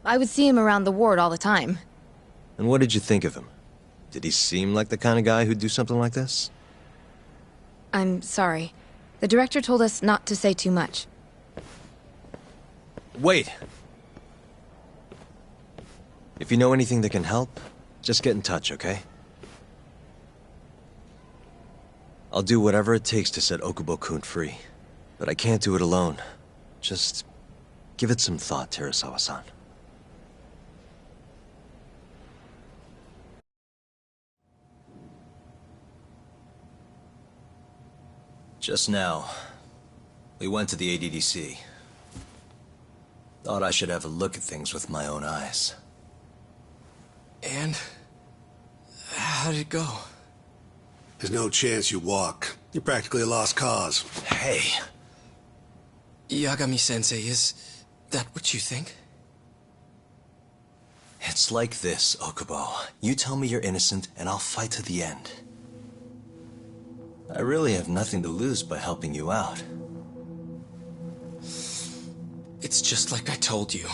I would see him around the ward all the time. And what did you think of him? Did he seem like the kind of guy who'd do something like this? I'm sorry. The director told us not to say too much. Wait! If you know anything that can help, just get in touch, okay? I'll do whatever it takes to set Okubo-kun free. But I can't do it alone. Just give it some thought, Terasawa-san. Just now, we went to the ADDC. Thought I should have a look at things with my own eyes. And? How did it go? There's no chance you walk. You're practically a lost cause. Hey! Yagami-sensei, is that what you think? It's like this, Okubo. You tell me you're innocent, and I'll fight to the end. I really have nothing to lose by helping you out. It's just like I told you.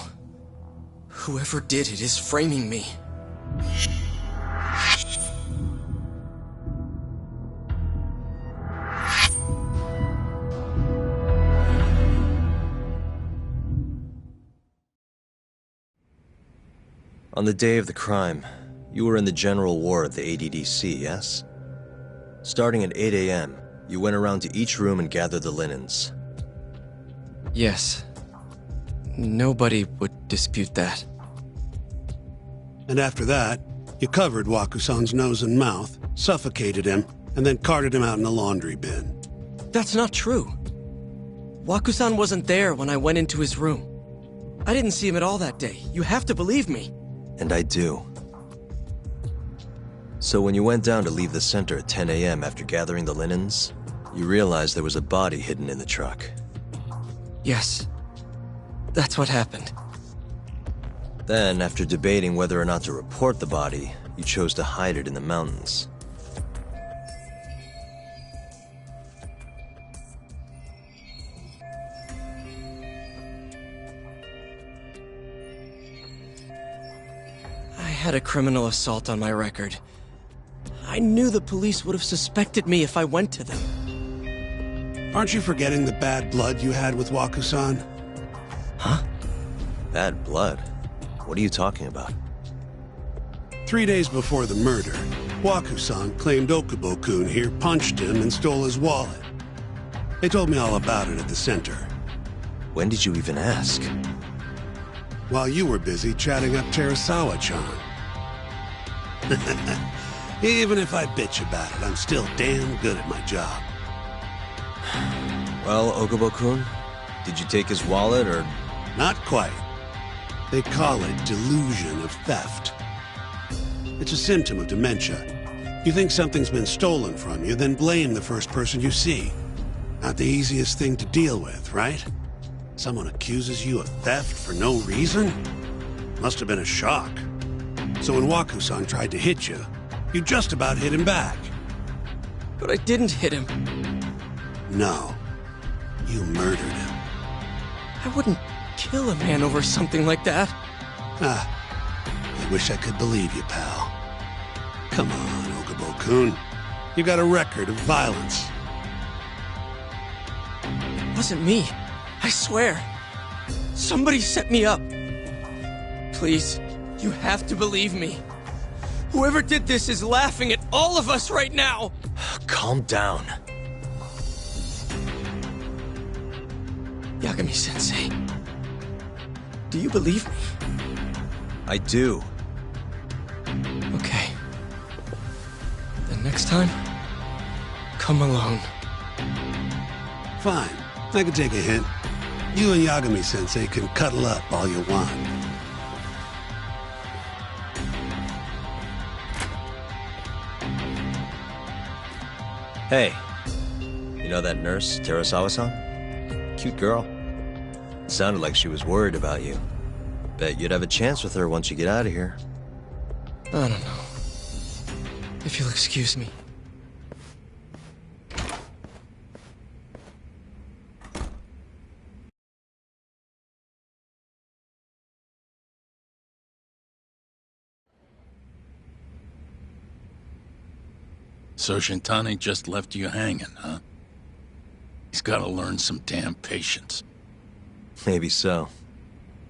Whoever did it is framing me. On the day of the crime, you were in the general ward at the ADDC, yes? Starting at 8 a.m., you went around to each room and gathered the linens. Yes. Nobody would dispute that. And after that, you covered Waku-san's nose and mouth, suffocated him, and then carted him out in a laundry bin. That's not true. Waku-san wasn't there when I went into his room. I didn't see him at all that day. You have to believe me. And I do. So when you went down to leave the center at 10 a.m. after gathering the linens, you realized there was a body hidden in the truck. Yes. That's what happened. Then, after debating whether or not to report the body, you chose to hide it in the mountains. I had a criminal assault on my record. I knew the police would have suspected me if I went to them. Aren't you forgetting the bad blood you had with Waku-san? Huh? Bad blood? What are you talking about? 3 days before the murder, Waku-san claimed Okubo-kun here punched him and stole his wallet. They told me all about it at the center. When did you even ask? While you were busy chatting up Terasawa-chan. Even if I bitch about it, I'm still damn good at my job. Well, Okubo-kun, did you take his wallet, or...? Not quite. They call it delusion of theft. It's a symptom of dementia. You think something's been stolen from you, then blame the first person you see. Not the easiest thing to deal with, right? Someone accuses you of theft for no reason? Must have been a shock. So when Waku-san tried to hit you, you just about hit him back. But I didn't hit him. No. You murdered him. I wouldn't kill a man over something like that. I wish I could believe you, pal. Come on, Okubo-kun. You got a record of violence. It wasn't me. I swear. Somebody set me up. Please, you have to believe me. Whoever did this is laughing at all of us right now. Calm down. Yagami-sensei, do you believe me? I do. Okay. Then next time, come alone. Fine. I can take a hint. You and Yagami-sensei can cuddle up all you want. Hey, you know that nurse, Terasawa-san? Cute girl. Sounded like she was worried about you. Bet you'd have a chance with her once you get out of here. I don't know. If you'll excuse me. So Shintani just left you hanging, huh? He's gotta learn some damn patience. Maybe so.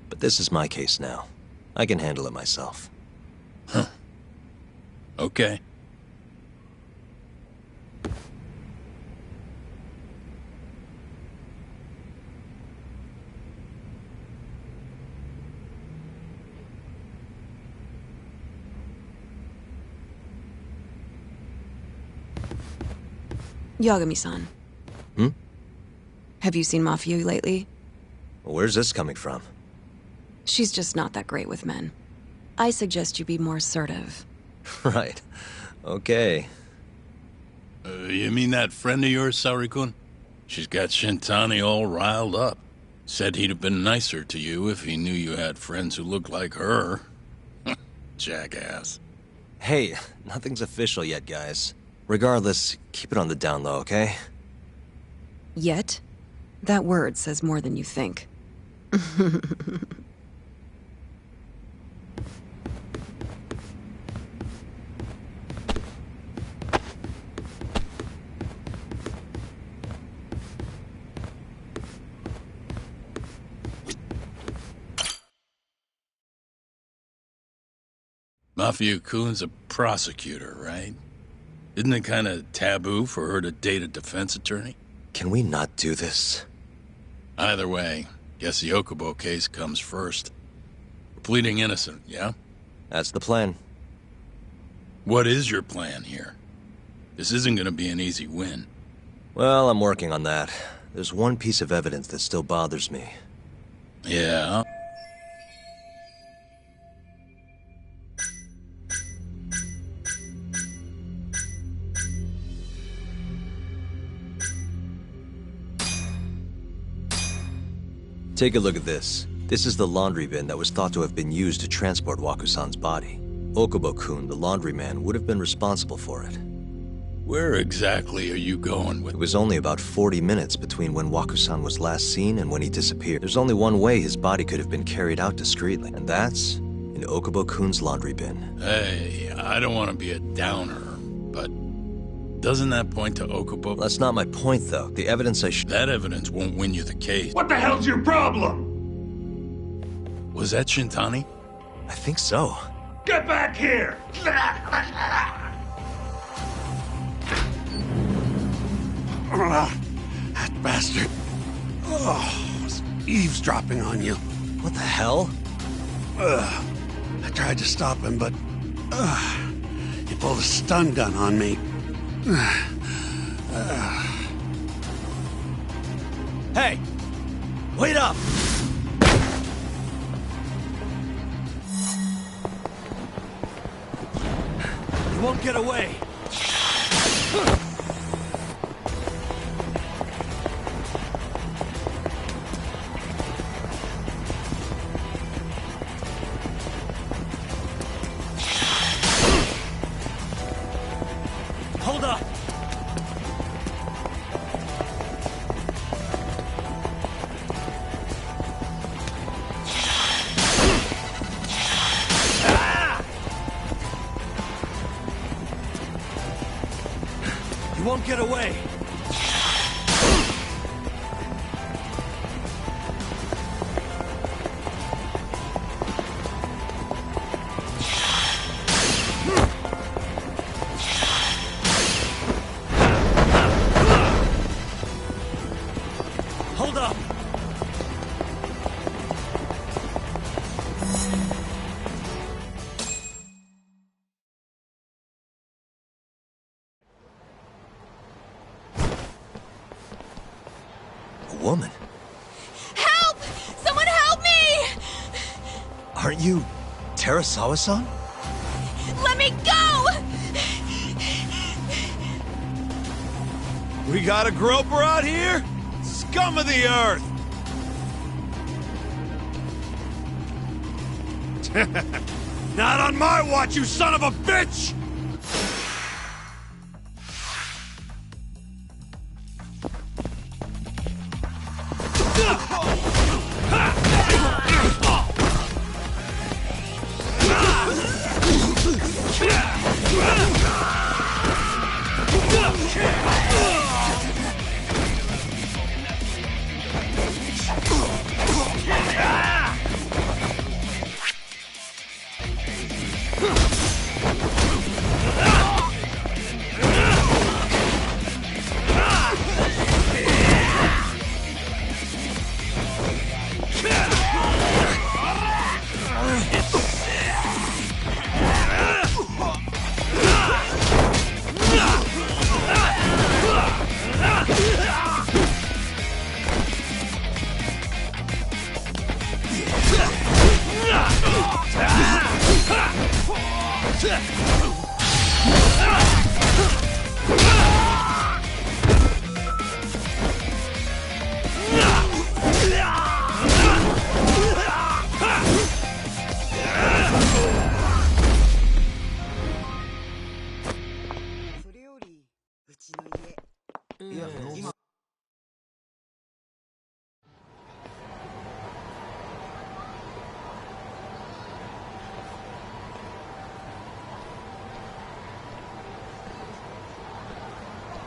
But this is my case now. I can handle it myself. Huh. Okay. Yagami-san. Hmm? Have you seen Mafia lately? Where's this coming from? She's just not that great with men. I suggest you be more assertive. Right. Okay. You mean that friend of yours, Saori-kun? She's got Shintani all riled up. Said he'd have been nicer to you if he knew you had friends who looked like her. Jackass. Hey, nothing's official yet, guys. Regardless, keep it on the down low, okay? Yet? That word says more than you think. Mafia-kun's a prosecutor, right? Isn't it kind of taboo for her to date a defense attorney? Can we not do this? Either way, guess the Okubo case comes first. We're pleading innocent, yeah? That's the plan. What is your plan here? This isn't gonna be an easy win. Well, I'm working on that. There's one piece of evidence that still bothers me. Yeah? Take a look at this. This is the laundry bin that was thought to have been used to transport Wakusan's body. Okubo-kun, the laundryman, would have been responsible for it. Where exactly are you going with? It was only about 40 minutes between when Wakusan was last seen and when he disappeared. There's only one way his body could have been carried out discreetly, and that's in Okubo-kun's laundry bin. Hey, I don't want to be a downer, but doesn't that point to Okubo? That's not my point, though. The evidence That evidence won't win you the case. What the hell's your problem? Was that Shintani? I think so. Get back here! That bastard. Oh, was eavesdropping on you. What the hell? I tried to stop him, but he pulled a stun gun on me. Hey! Wait up! You won't get away! Hold up! You won't get away! Hold up! woman. Help! Someone help me! Aren't you Terasawa-san? Let me go! We got a groper out here? Scum of the earth! Not on my watch, you son of a bitch!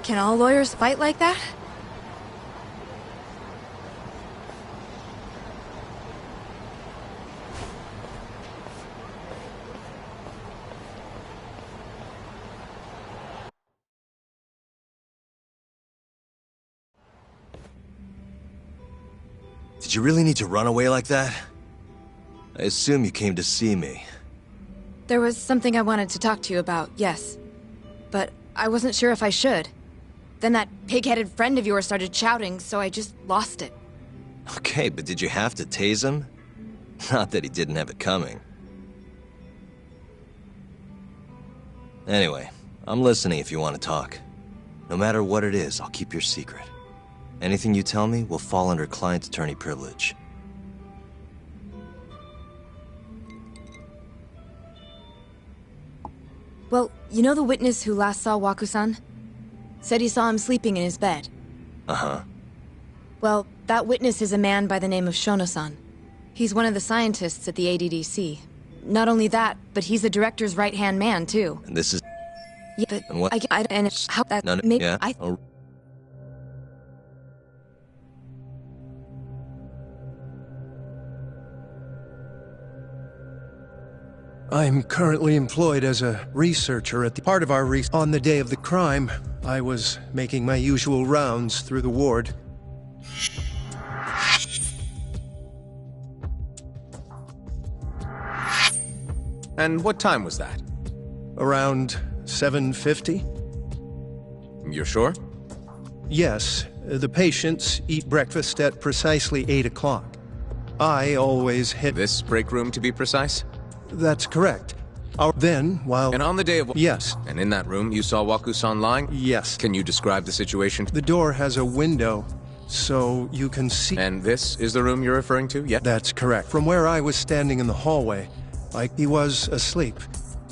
Can all lawyers fight like that? Did you really need to run away like that? I assume you came to see me. There was something I wanted to talk to you about, yes. But I wasn't sure if I should. Then that pig-headed friend of yours started shouting, so I just lost it. Okay, but did you have to tase him? Not that he didn't have it coming. Anyway, I'm listening if you want to talk. No matter what it is, I'll keep your secret. Anything you tell me will fall under client attorney privilege. Well, you know the witness who last saw Waku-san? Said he saw him sleeping in his bed. Uh-huh. Well, that witness is a man by the name of Shono-san. He's one of the scientists at the ADDC. Not only that, but he's the director's right-hand man, too. And this is... Yeah, but and what? how that... None, maybe yeah? I... Oh. I'm currently employed as a researcher at the part of our on the day of the crime. I was making my usual rounds through the ward. And what time was that? Around 7:50? You're sure? Yes, the patients eat breakfast at precisely 8 o'clock. I always hit... This break room, to be precise? That's correct. While... And on the day of... Yes. And in that room, you saw Waku-san lying? Yes. Can you describe the situation? The door has a window, so you can see... And this is the room you're referring to, yeah? That's correct. From where I was standing in the hallway, he was asleep,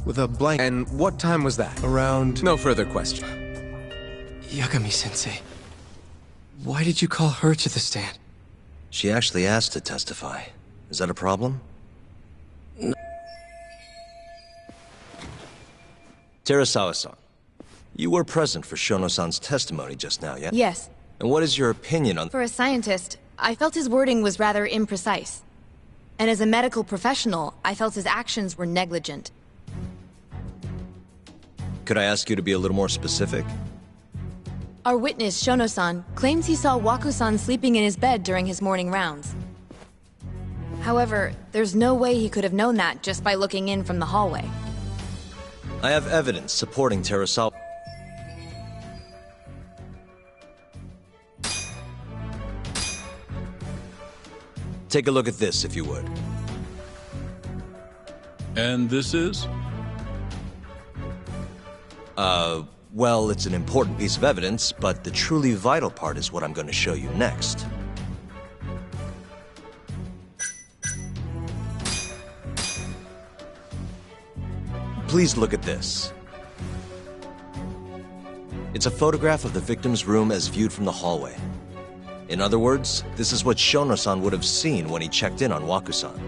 with a blanket... And what time was that? Around... No further question. Yagami-sensei, why did you call her to the stand? She actually asked to testify. Is that a problem? No. Terasawa-san, you were present for Shono-san's testimony just now, yeah? Yes. And what is your opinion on... For a scientist, I felt his wording was rather imprecise. And as a medical professional, I felt his actions were negligent. Could I ask you to be a little more specific? Our witness, Shono-san, claims he saw Waku-san sleeping in his bed during his morning rounds. However, there's no way he could have known that just by looking in from the hallway. I have evidence supporting Terasawa. Take a look at this, if you would. And this is? Well, it's an important piece of evidence, but the truly vital part is what I'm going to show you next. Please look at this. It's a photograph of the victim's room as viewed from the hallway. In other words, this is what Shono-san would have seen when he checked in on Waku-san.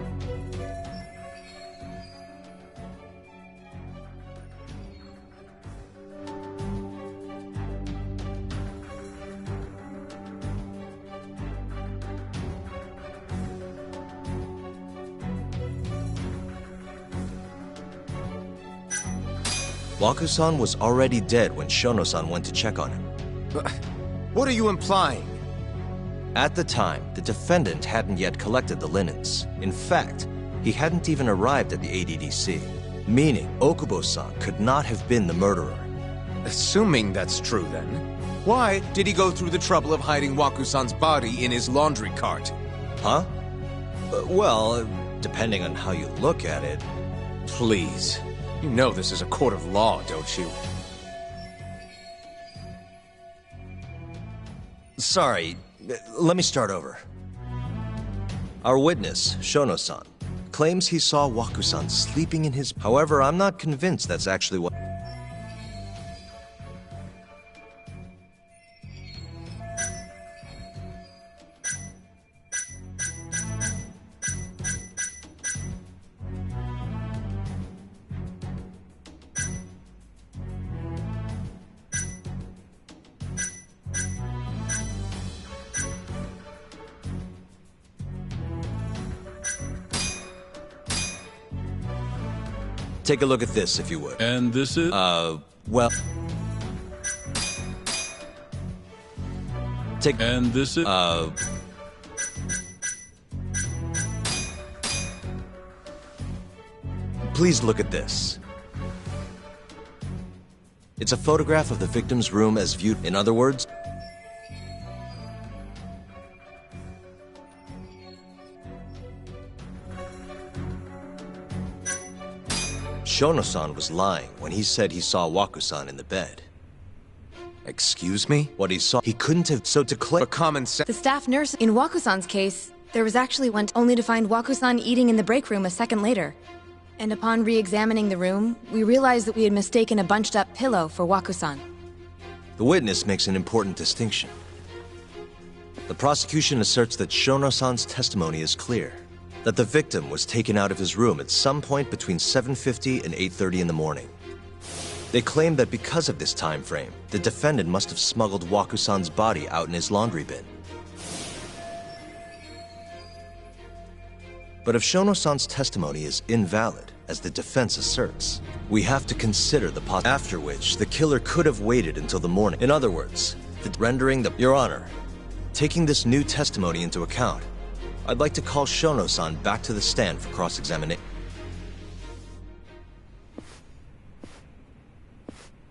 Waku-san was already dead when Shono-san went to check on him. What are you implying? At the time, the defendant hadn't yet collected the linens. In fact, he hadn't even arrived at the ADDC, meaning Okubo-san could not have been the murderer. Assuming that's true, then, why did he go through the trouble of hiding Waku-san's body in his laundry cart? Huh? Well, depending on how you look at it... Please. You know this is a court of law, don't you? Sorry, let me start over. Our witness, Shono-san, claims he saw Waku-san sleeping in his... However, I'm not convinced that's actually what... Take a look at this, if you would. And this is? Well... And this is? Please look at this. It's a photograph of the victim's room as viewed... In other words... Shono-san was lying when he said he saw Waku-san in the bed. Excuse me? What he saw, he couldn't have... So to claim... For common sense... The staff nurse in Waku-san's case, there was actually one only to find Waku-san eating in the break room a second later. And upon re-examining the room, we realized that we had mistaken a bunched-up pillow for Waku-san. The witness makes an important distinction. The prosecution asserts that Shono-san's testimony is clear. That the victim was taken out of his room at some point between 7:50 and 8:30 in the morning. They claim that because of this time frame, the defendant must have smuggled Waku-san's body out in his laundry bin. But if Shono-san's testimony is invalid, as the defense asserts, we have to consider the after which the killer could have waited until the morning. In other words, rendering the... Your Honor, taking this new testimony into account, I'd like to call Shono-san back to the stand for cross-examination.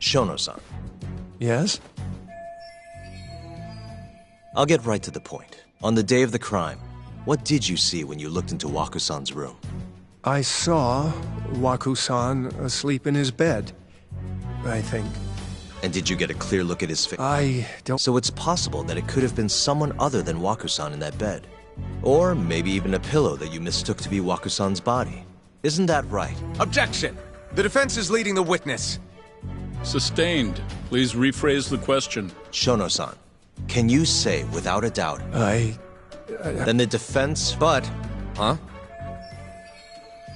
Shono-san. Yes? I'll get right to the point. On the day of the crime, what did you see when you looked into Waku-san's room? I saw Waku-san asleep in his bed, I think. And did you get a clear look at his face? I don't... So it's possible that it could have been someone other than Waku-san in that bed. Or maybe even a pillow that you mistook to be Waku-san's body. Isn't that right? Objection! The defense is leading the witness. Sustained. Please rephrase the question. Shono-san, can you say without a doubt... Then the defense... But... Huh?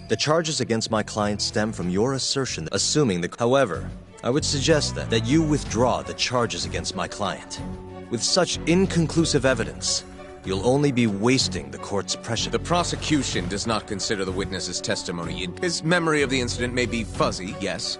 The charges against my client stem from your assertion, assuming the... However, I would suggest that you withdraw the charges against my client. With such inconclusive evidence, you'll only be wasting the court's precious... The prosecution does not consider the witness's testimony. His memory of the incident may be fuzzy, yes,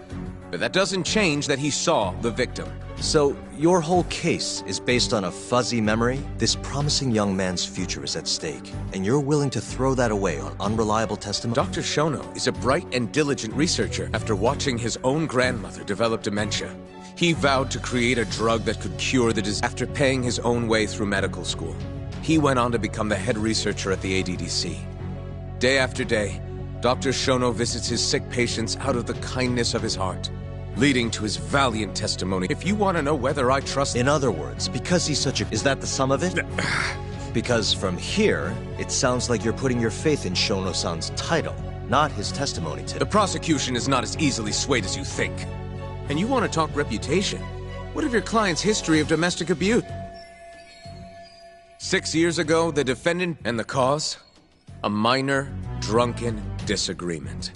but that doesn't change that he saw the victim. So, your whole case is based on a fuzzy memory? This promising young man's future is at stake, and you're willing to throw that away on unreliable testimony? Dr. Shono is a bright and diligent researcher. After watching his own grandmother develop dementia, he vowed to create a drug that could cure the disease after paying his own way through medical school. he went on to become the head researcher at the ADDC. Day after day, Dr. Shono visits his sick patients out of the kindness of his heart, leading to his valiant testimony. If you want to know whether I trust... In other words, because he's such a... Is that the sum of it? Because from here, it sounds like you're putting your faith in Shono-san's title, not his testimony to... The prosecution is not as easily swayed as you think. And you want to talk reputation? What of your client's history of domestic abuse? 6 years ago, the defendant and the cause? A minor, drunken disagreement.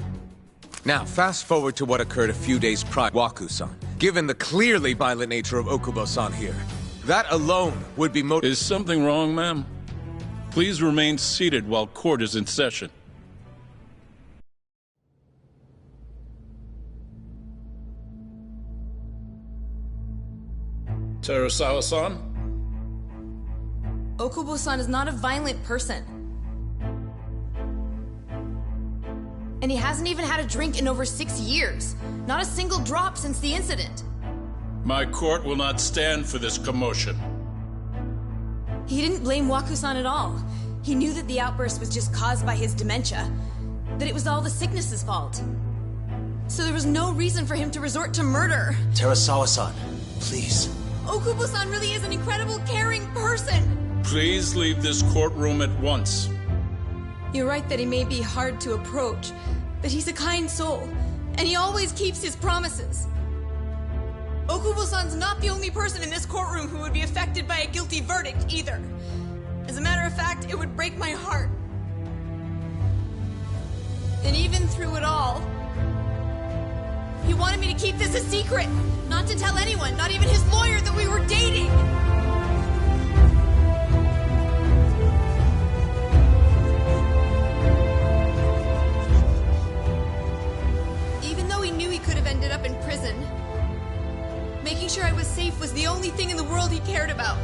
Now, fast forward to what occurred a few days prior. Waku-san. Given the clearly violent nature of Okubo-san here, that alone would be Is something wrong, ma'am? Please remain seated while court is in session. Terasawa-san? Okubo-san is not a violent person. And he hasn't even had a drink in over 6 years. Not a single drop since the incident. My court will not stand for this commotion. He didn't blame Waku-san at all. He knew that the outburst was just caused by his dementia. That it was all the sickness's fault. So there was no reason for him to resort to murder. Terasawa-san, please. Okubo-san really is an incredible, caring person. Please leave this courtroom at once. You're right that he may be hard to approach, but he's a kind soul, and he always keeps his promises. Okubo-san's not the only person in this courtroom who would be affected by a guilty verdict, either. As a matter of fact, it would break my heart. And even through it all, he wanted me to keep this a secret, not to tell anyone, not even his lawyer, that we were dating. Ended up in prison. Making sure I was safe was the only thing in the world he cared about.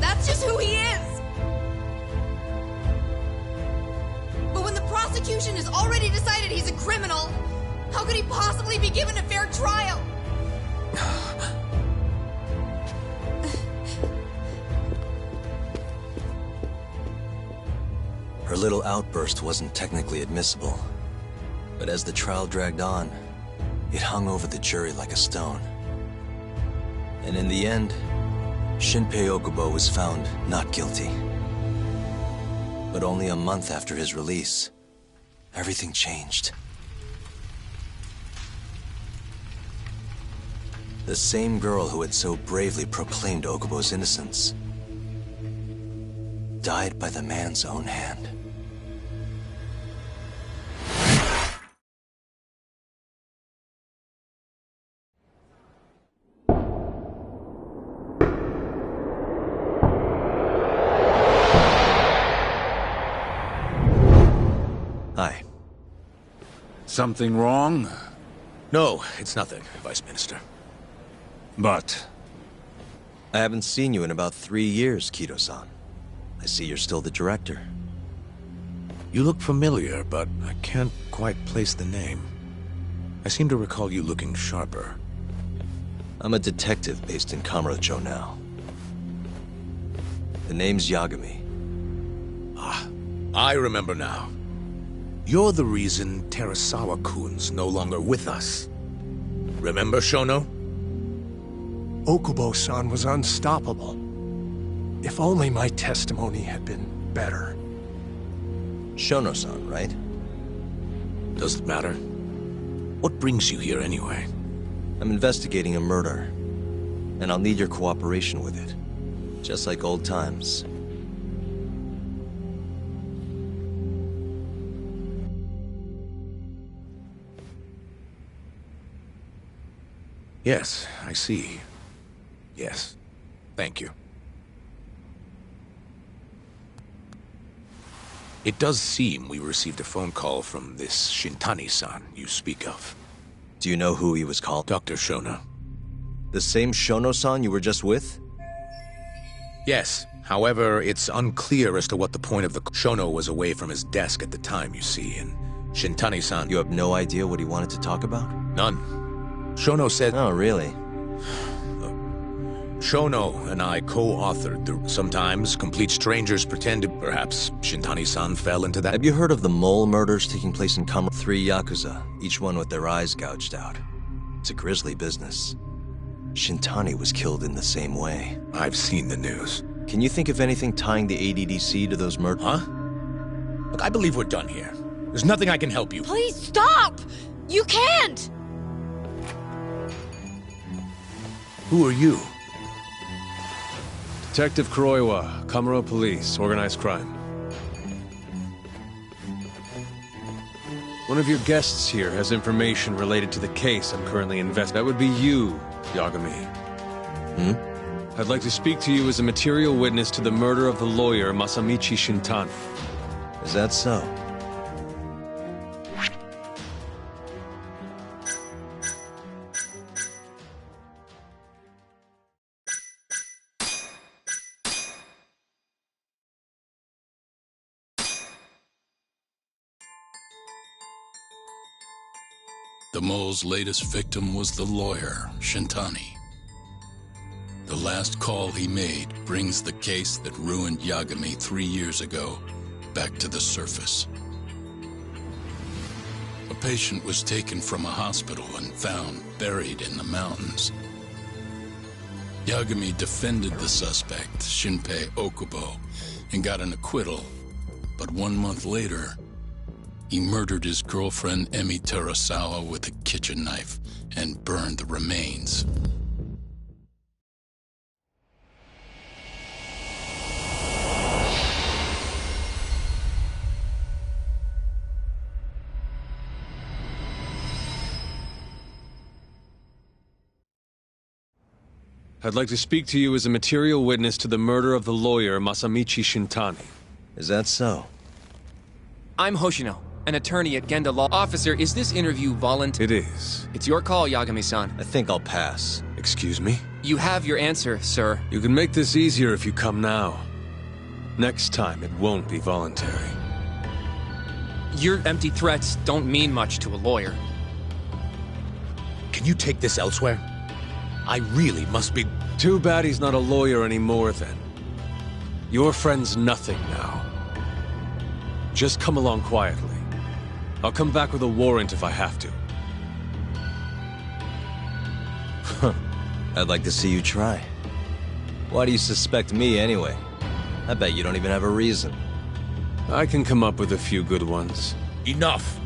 That's just who he is! But when the prosecution has already decided he's a criminal, how could he possibly be given a fair trial? Her little outburst wasn't technically admissible, but as the trial dragged on, it hung over the jury like a stone. And in the end, Shinpei Okubo was found not guilty. But only a month after his release, everything changed. The same girl who had so bravely proclaimed Okubo's innocence died by the man's own hand. Hi. Something wrong? No, it's nothing, Vice Minister. But... I haven't seen you in about 3 years, Kido-san. I see you're still the director. You look familiar, but I can't quite place the name. I seem to recall you looking sharper. I'm a detective based in Kamurocho now. The name's Yagami. Ah, I remember now. You're the reason Terasawa-kun's no longer with us. Remember, Shono? Okubo-san was unstoppable. If only my testimony had been better. Shono-san, right? Does it matter? What brings you here anyway? I'm investigating a murder, and I'll need your cooperation with it. Just like old times. Yes, I see. Yes. Thank you. It does seem we received a phone call from this Shintani-san you speak of. Do you know who he was called? Dr. Shono. The same Shono-san you were just with? Yes. However, it's unclear as to what the point of the... Shono was away from his desk at the time, you see, and Shintani-san... You have no idea what he wanted to talk about? None. Shono said... Oh, really? Look, Shono and I co-authored the Sometimes Complete Strangers Pretend to... Perhaps Shintani-san fell into that. Have you heard of the mole murders taking place in Kamura? 3 Yakuza, each one with their eyes gouged out. It's a grisly business. Shintani was killed in the same way. I've seen the news. Can you think of anything tying the ADDC to those murders? Huh? Look, I believe we're done here. There's nothing I can help you. Please stop! You can't! Who are you? Detective Kuroiwa, Kamura Police, Organized Crime. One of your guests here has information related to the case I'm currently investigating. That would be you, Yagami. I'd like to speak to you as a material witness to the murder of the lawyer Masamichi Shintani. Is that so? The mole's latest victim was the lawyer, Shintani. The last call he made brings the case that ruined Yagami 3 years ago back to the surface. A patient was taken from a hospital and found buried in the mountains. Yagami defended the suspect, Shinpei Okubo, and got an acquittal. But 1 month later, he murdered his girlfriend Emi Terasawa with a kitchen knife and burned the remains. I'd like to speak to you as a material witness to the murder of the lawyer Masamichi Shintani. Is that so? I'm Hoshino, an attorney at Genda Law. Officer, is this interview voluntary? It is. It's your call, Yagami-san. I think I'll pass. Excuse me? You have your answer, sir. You can make this easier if you come now. Next time, it won't be voluntary. Your empty threats don't mean much to a lawyer. Can you take this elsewhere? I really must be... Too bad he's not a lawyer anymore, then. Your friend's nothing now. Just come along quietly. I'll come back with a warrant if I have to. I'd like to see you try. Why do you suspect me anyway? I bet you don't even have a reason. I can come up with a few good ones. Enough!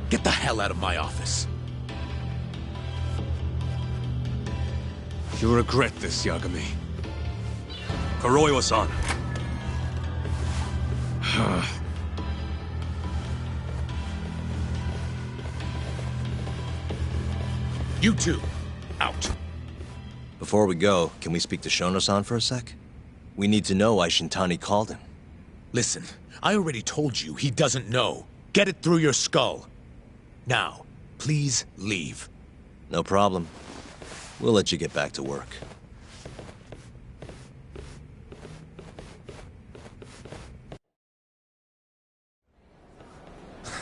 Get the hell out of my office. You'll regret this, Yagami. Kuroiwa-san. You two, out. Before we go, can we speak to Shono-san for a sec? We need to know why Shintani called him. Listen, I already told you he doesn't know. Get it through your skull. Now, please leave. No problem. We'll let you get back to work.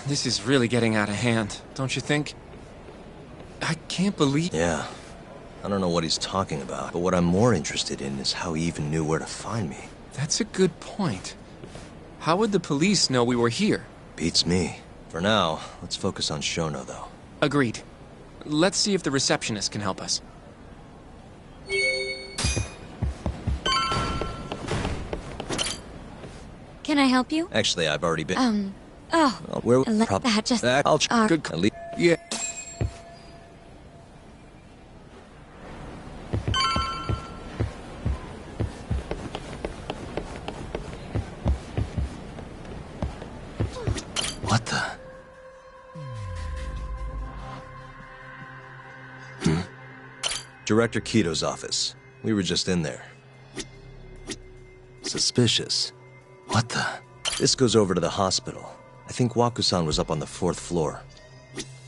This is really getting out of hand, don't you think? I can't believe... Yeah. I don't know what he's talking about, but what I'm more interested in is how he even knew where to find me. That's a good point. How would the police know we were here? Beats me. For now, let's focus on Shono, though. Agreed. Let's see if the receptionist can help us. Can I help you? Actually, I've already been... Let that just... I'll check. Good. Yeah. What the... Director Kito's office. We were just in there. Suspicious. What the... This goes over to the hospital. I think Waku-san was up on the 4th floor.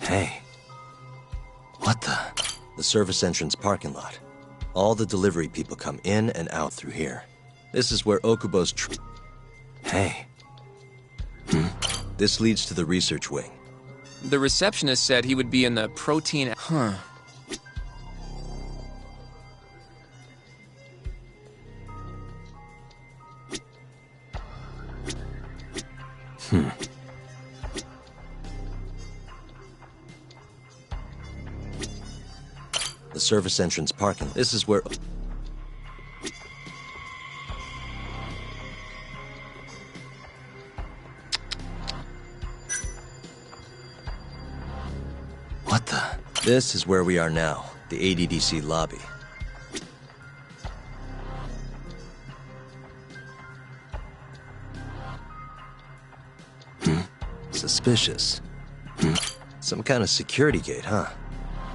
Hey. What the... The service entrance parking lot. All the delivery people come in and out through here. This is where Okubo's Hey. This leads to the research wing. The receptionist said he would be in the protein... The service entrance parking. This is where... What the? This is where we are now, the ADDC lobby. Suspicious. Some kind of security gate, huh?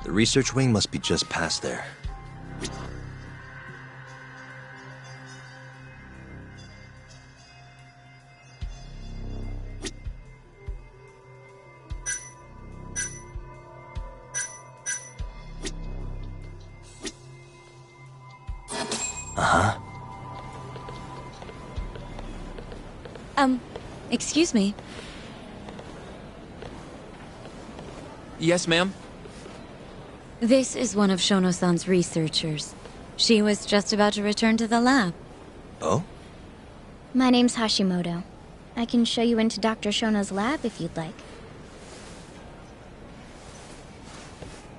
The research wing must be just past there. Excuse me. Yes, ma'am? This is one of Shono-san's researchers. She was just about to return to the lab. Oh? My name's Hashimoto. I can show you into Dr. Shono's lab if you'd like.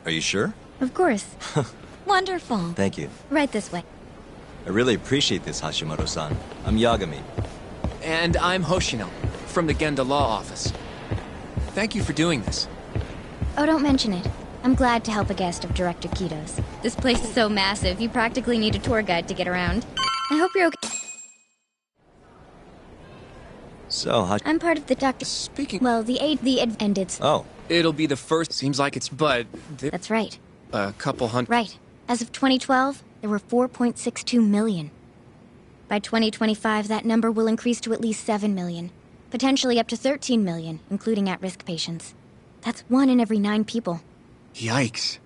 Are you sure? Of course. Wonderful. Thank you. Right this way. I really appreciate this, Hashimoto-san. I'm Yagami. And I'm Hoshino, from the Genda Law Office. Thank you for doing this. Oh, don't mention it. I'm glad to help a guest of Director Kito's. This place is so massive, you practically need a tour guide to get around. I hope you're okay. So, I'm part of the doctor... Speaking... Well, and it's... Oh. It'll be the first... Seems like it's... But... That's right. A couple hundred... Right. As of 2012, there were 4.62 million. By 2025, that number will increase to at least 7 million. Potentially up to 13 million, including at-risk patients. That's 1 in every 9 people. Yikes.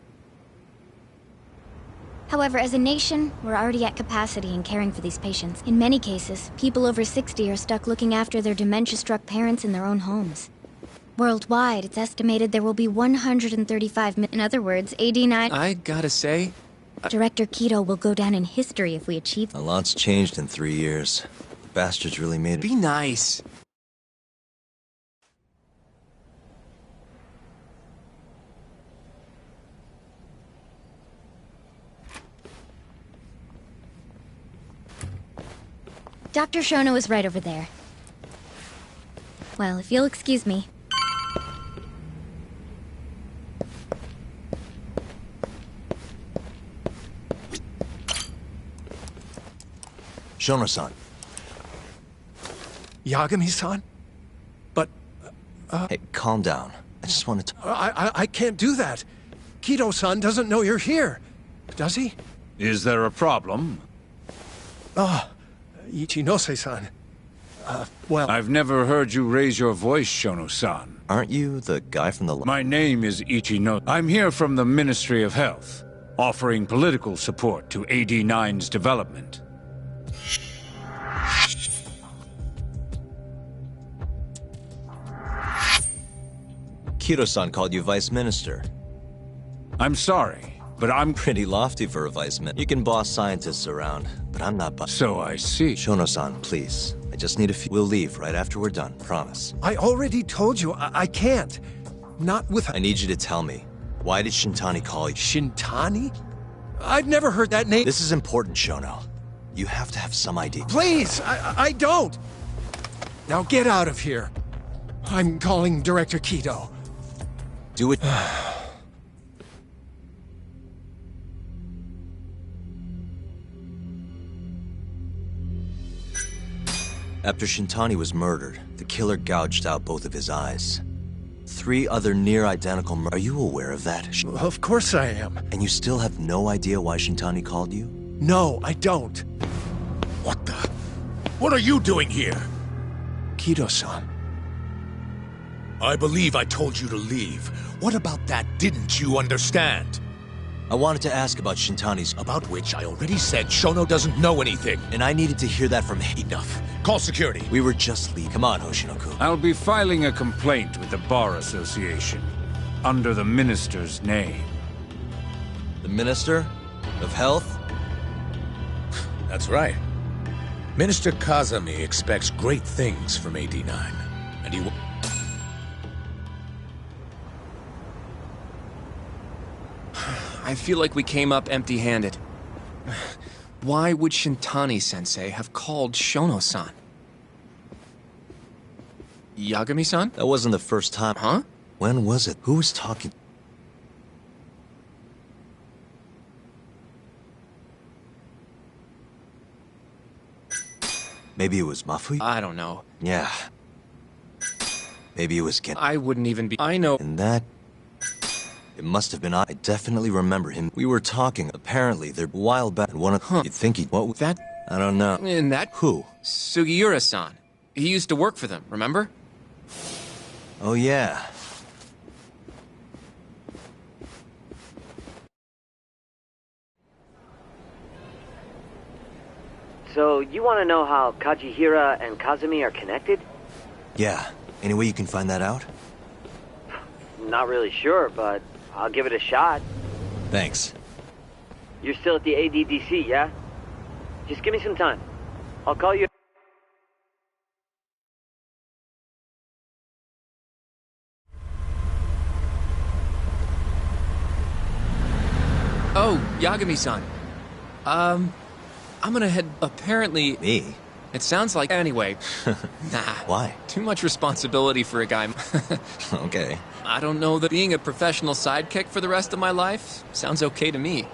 However, as a nation, we're already at capacity in caring for these patients. In many cases, people over 60 are stuck looking after their dementia-struck parents in their own homes. Worldwide, it's estimated there will be 135 million. In other words, AD9... I gotta say... Director Kito will go down in history if we achieve... A lot's changed in 3 years. The bastards really made it. Be nice. Dr. Shono is right over there. Well, if you'll excuse me. Shono-san. Yagami-san? But, Hey, calm down. I just wanted to... I can't do that. Kito-san doesn't know you're here. Does he? Is there a problem? Ichinose-san. Well... I've never heard you raise your voice, Shono-san. Aren't you the guy from the... My name is Ichino. I'm here from the Ministry of Health, offering political support to AD9's development. Kito-san called you Vice Minister. I'm sorry, but I'm pretty lofty for a Vice Minister. You can boss scientists around, but I'm not... So I see. Shono-san, please. I just need a few... We'll leave right after we're done, promise. I already told you, I can't. Not with... I need you to tell me. Why did Shintani call you? Shintani? I've never heard that name. This is important, Shono. You have to have some idea. Please, I don't. Now get out of here. I'm calling Director Kito. Do it. After Shintani was murdered, the killer gouged out both of his eyes. 3 other near-identical murders. Are you aware of that? Of course I am. And you still have no idea why Shintani called you? No, I don't. What the? What are you doing here? Kito-san. I believe I told you to leave. What about that didn't you understand? I wanted to ask about Shintani's... About which I already said Shono doesn't know anything. And I needed to hear that from him. Enough. Call security. We were just leaving. Come on, Hoshino-kun. I'll be filing a complaint with the Bar Association, under the Minister's name. The Minister of Health? That's right. Minister Kazami expects great things from AD9, and he will... I feel like we came up empty-handed. Why would Shintani-sensei have called Shono-san? Yagami-san? That wasn't the first time. Huh? When was it? Who was talking? Maybe it was Mafuyu? I don't know. Yeah. Maybe it was Gen. I wouldn't even be. I know. And that. It must have been. I definitely remember him. We were talking. Apparently, they're a while back. One of. You'd think he. What? That. I don't know. And that. Who? Sugiura-san. He used to work for them, remember? Oh, yeah. So, you want to know how Kajihira and Kazumi are connected? Yeah. Any way you can find that out? Not really sure, but I'll give it a shot. Thanks. You're still at the ADDC, yeah? Just give me some time. I'll call you. Oh, Yagami-san. I'm gonna head. Apparently. Me? It sounds like. Anyway. Nah. Why? Too much responsibility for a guy. Okay. I don't know that being a professional sidekick for the rest of my life sounds okay to me.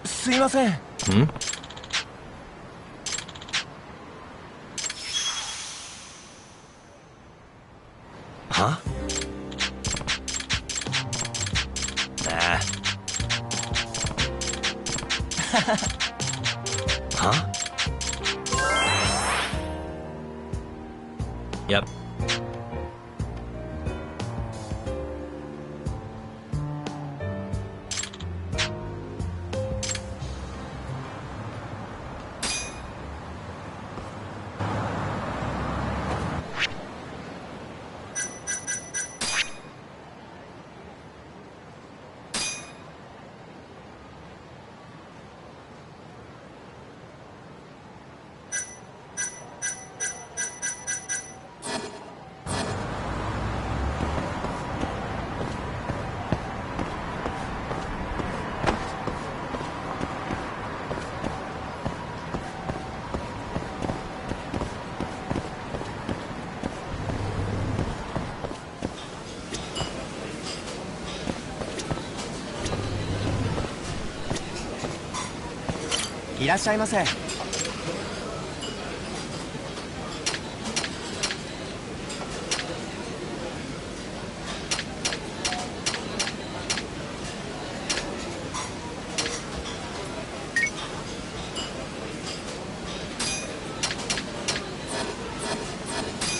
すいません。Huh? Nah. Huh? Yep.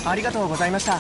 ありがとうございました。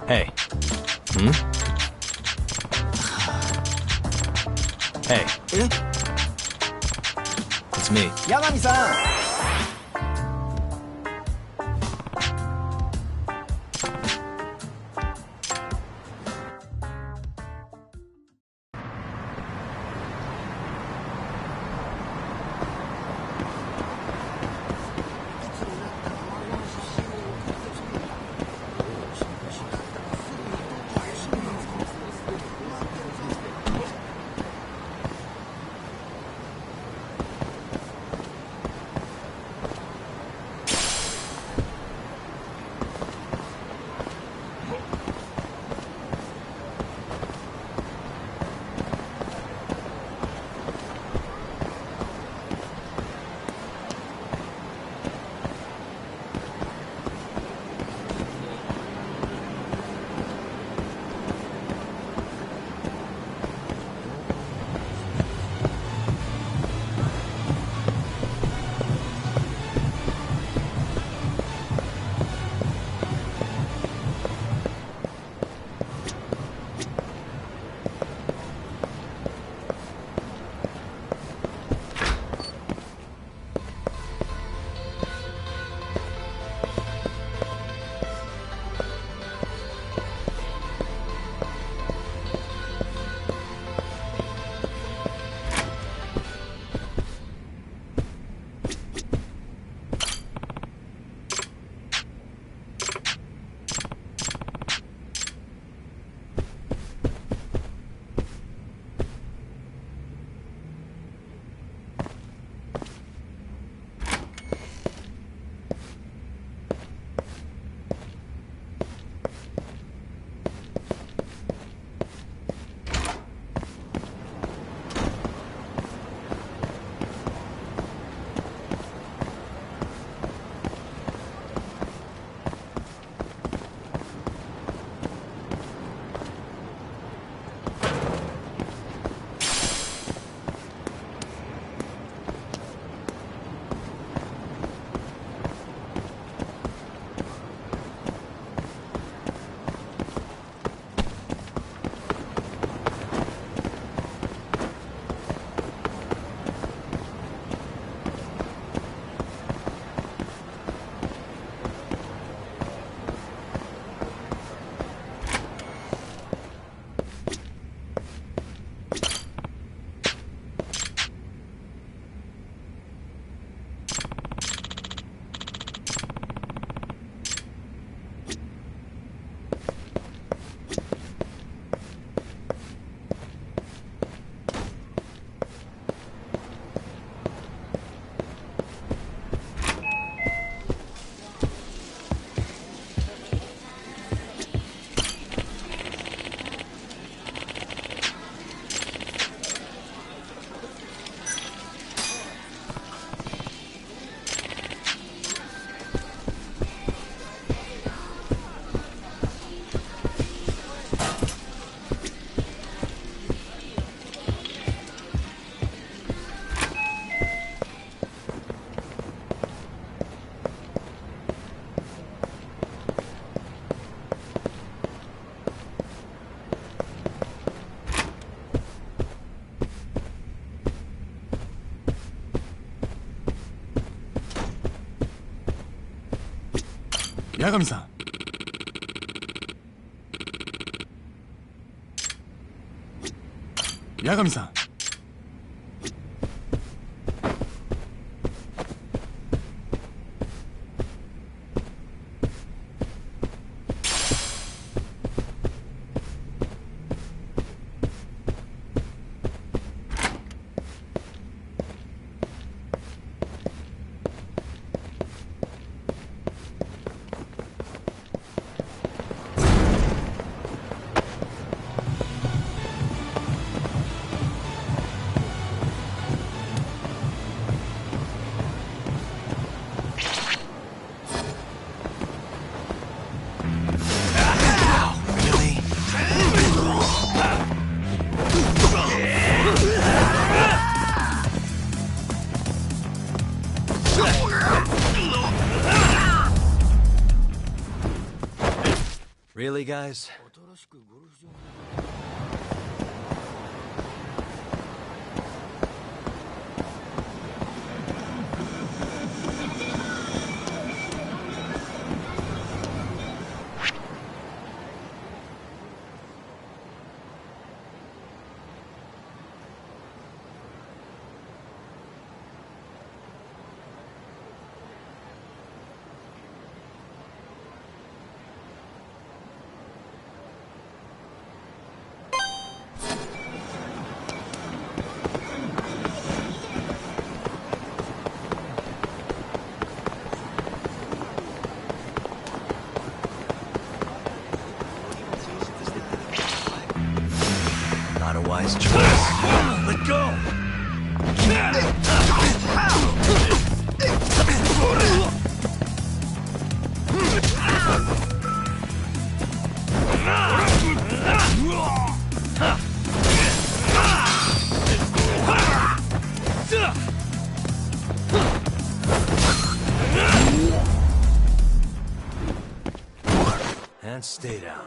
Hey. Hey. It's me. 八神さん。八神さん。八神さん。Really, guys? Not a wise choice. Let go! And stay down.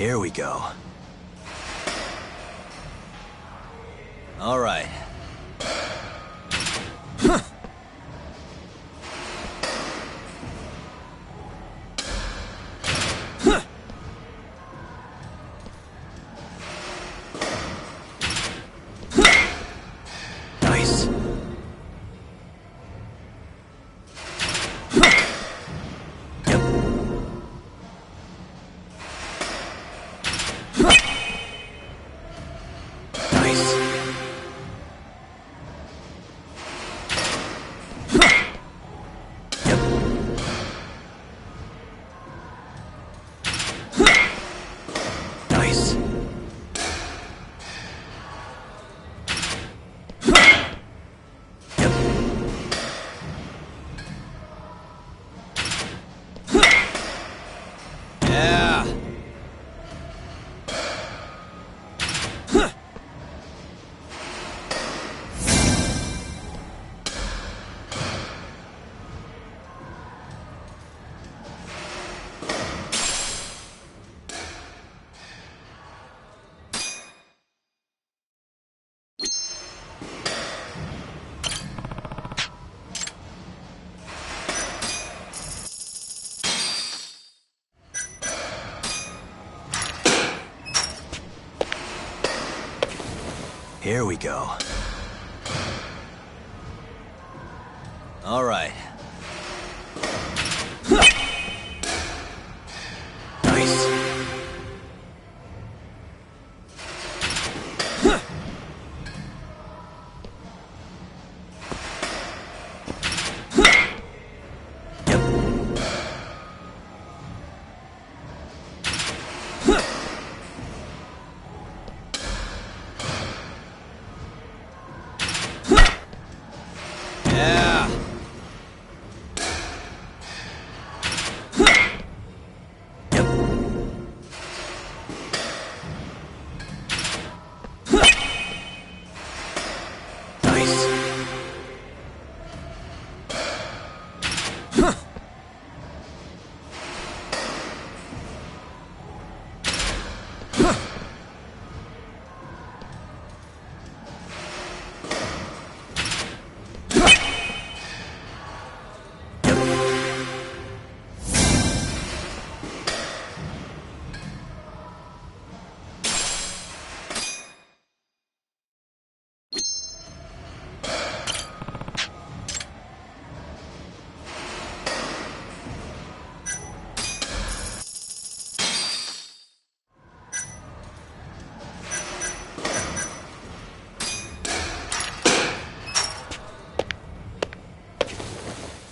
Here we go. All right. Nice. Here we go. All right. Nice.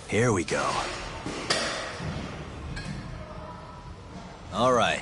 Here we go. All right.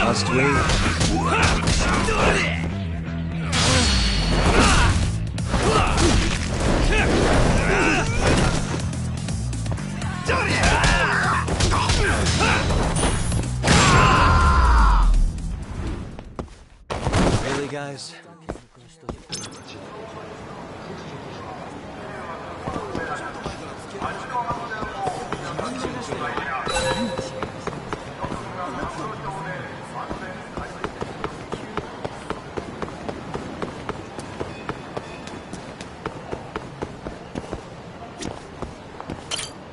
Just wait. Really, guys?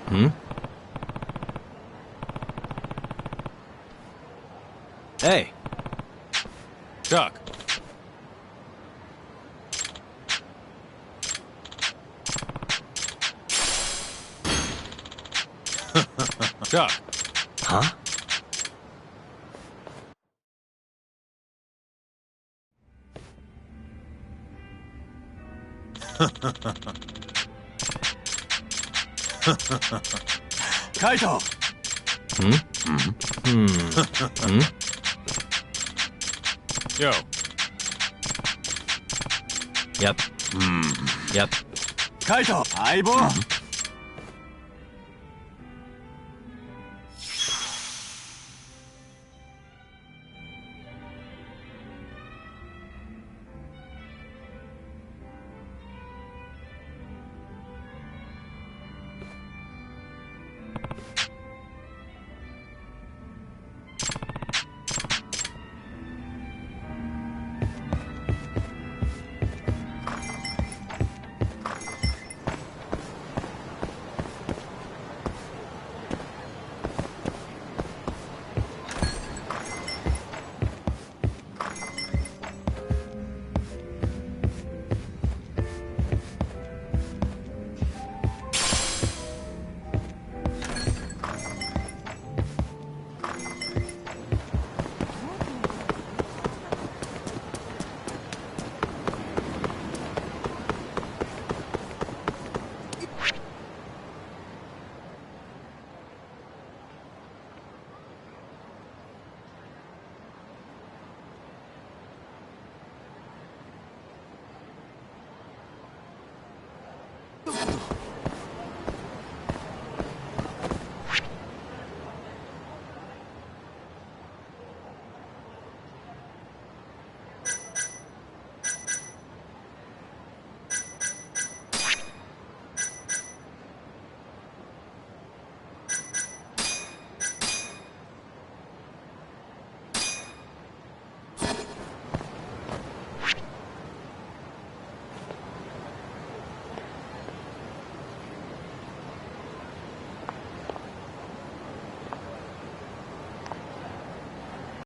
Hmm? Hey. Chuck. Chuck. Huh? Kaito! Hmm? Yo. Yep. Yep. Kaito! 相棒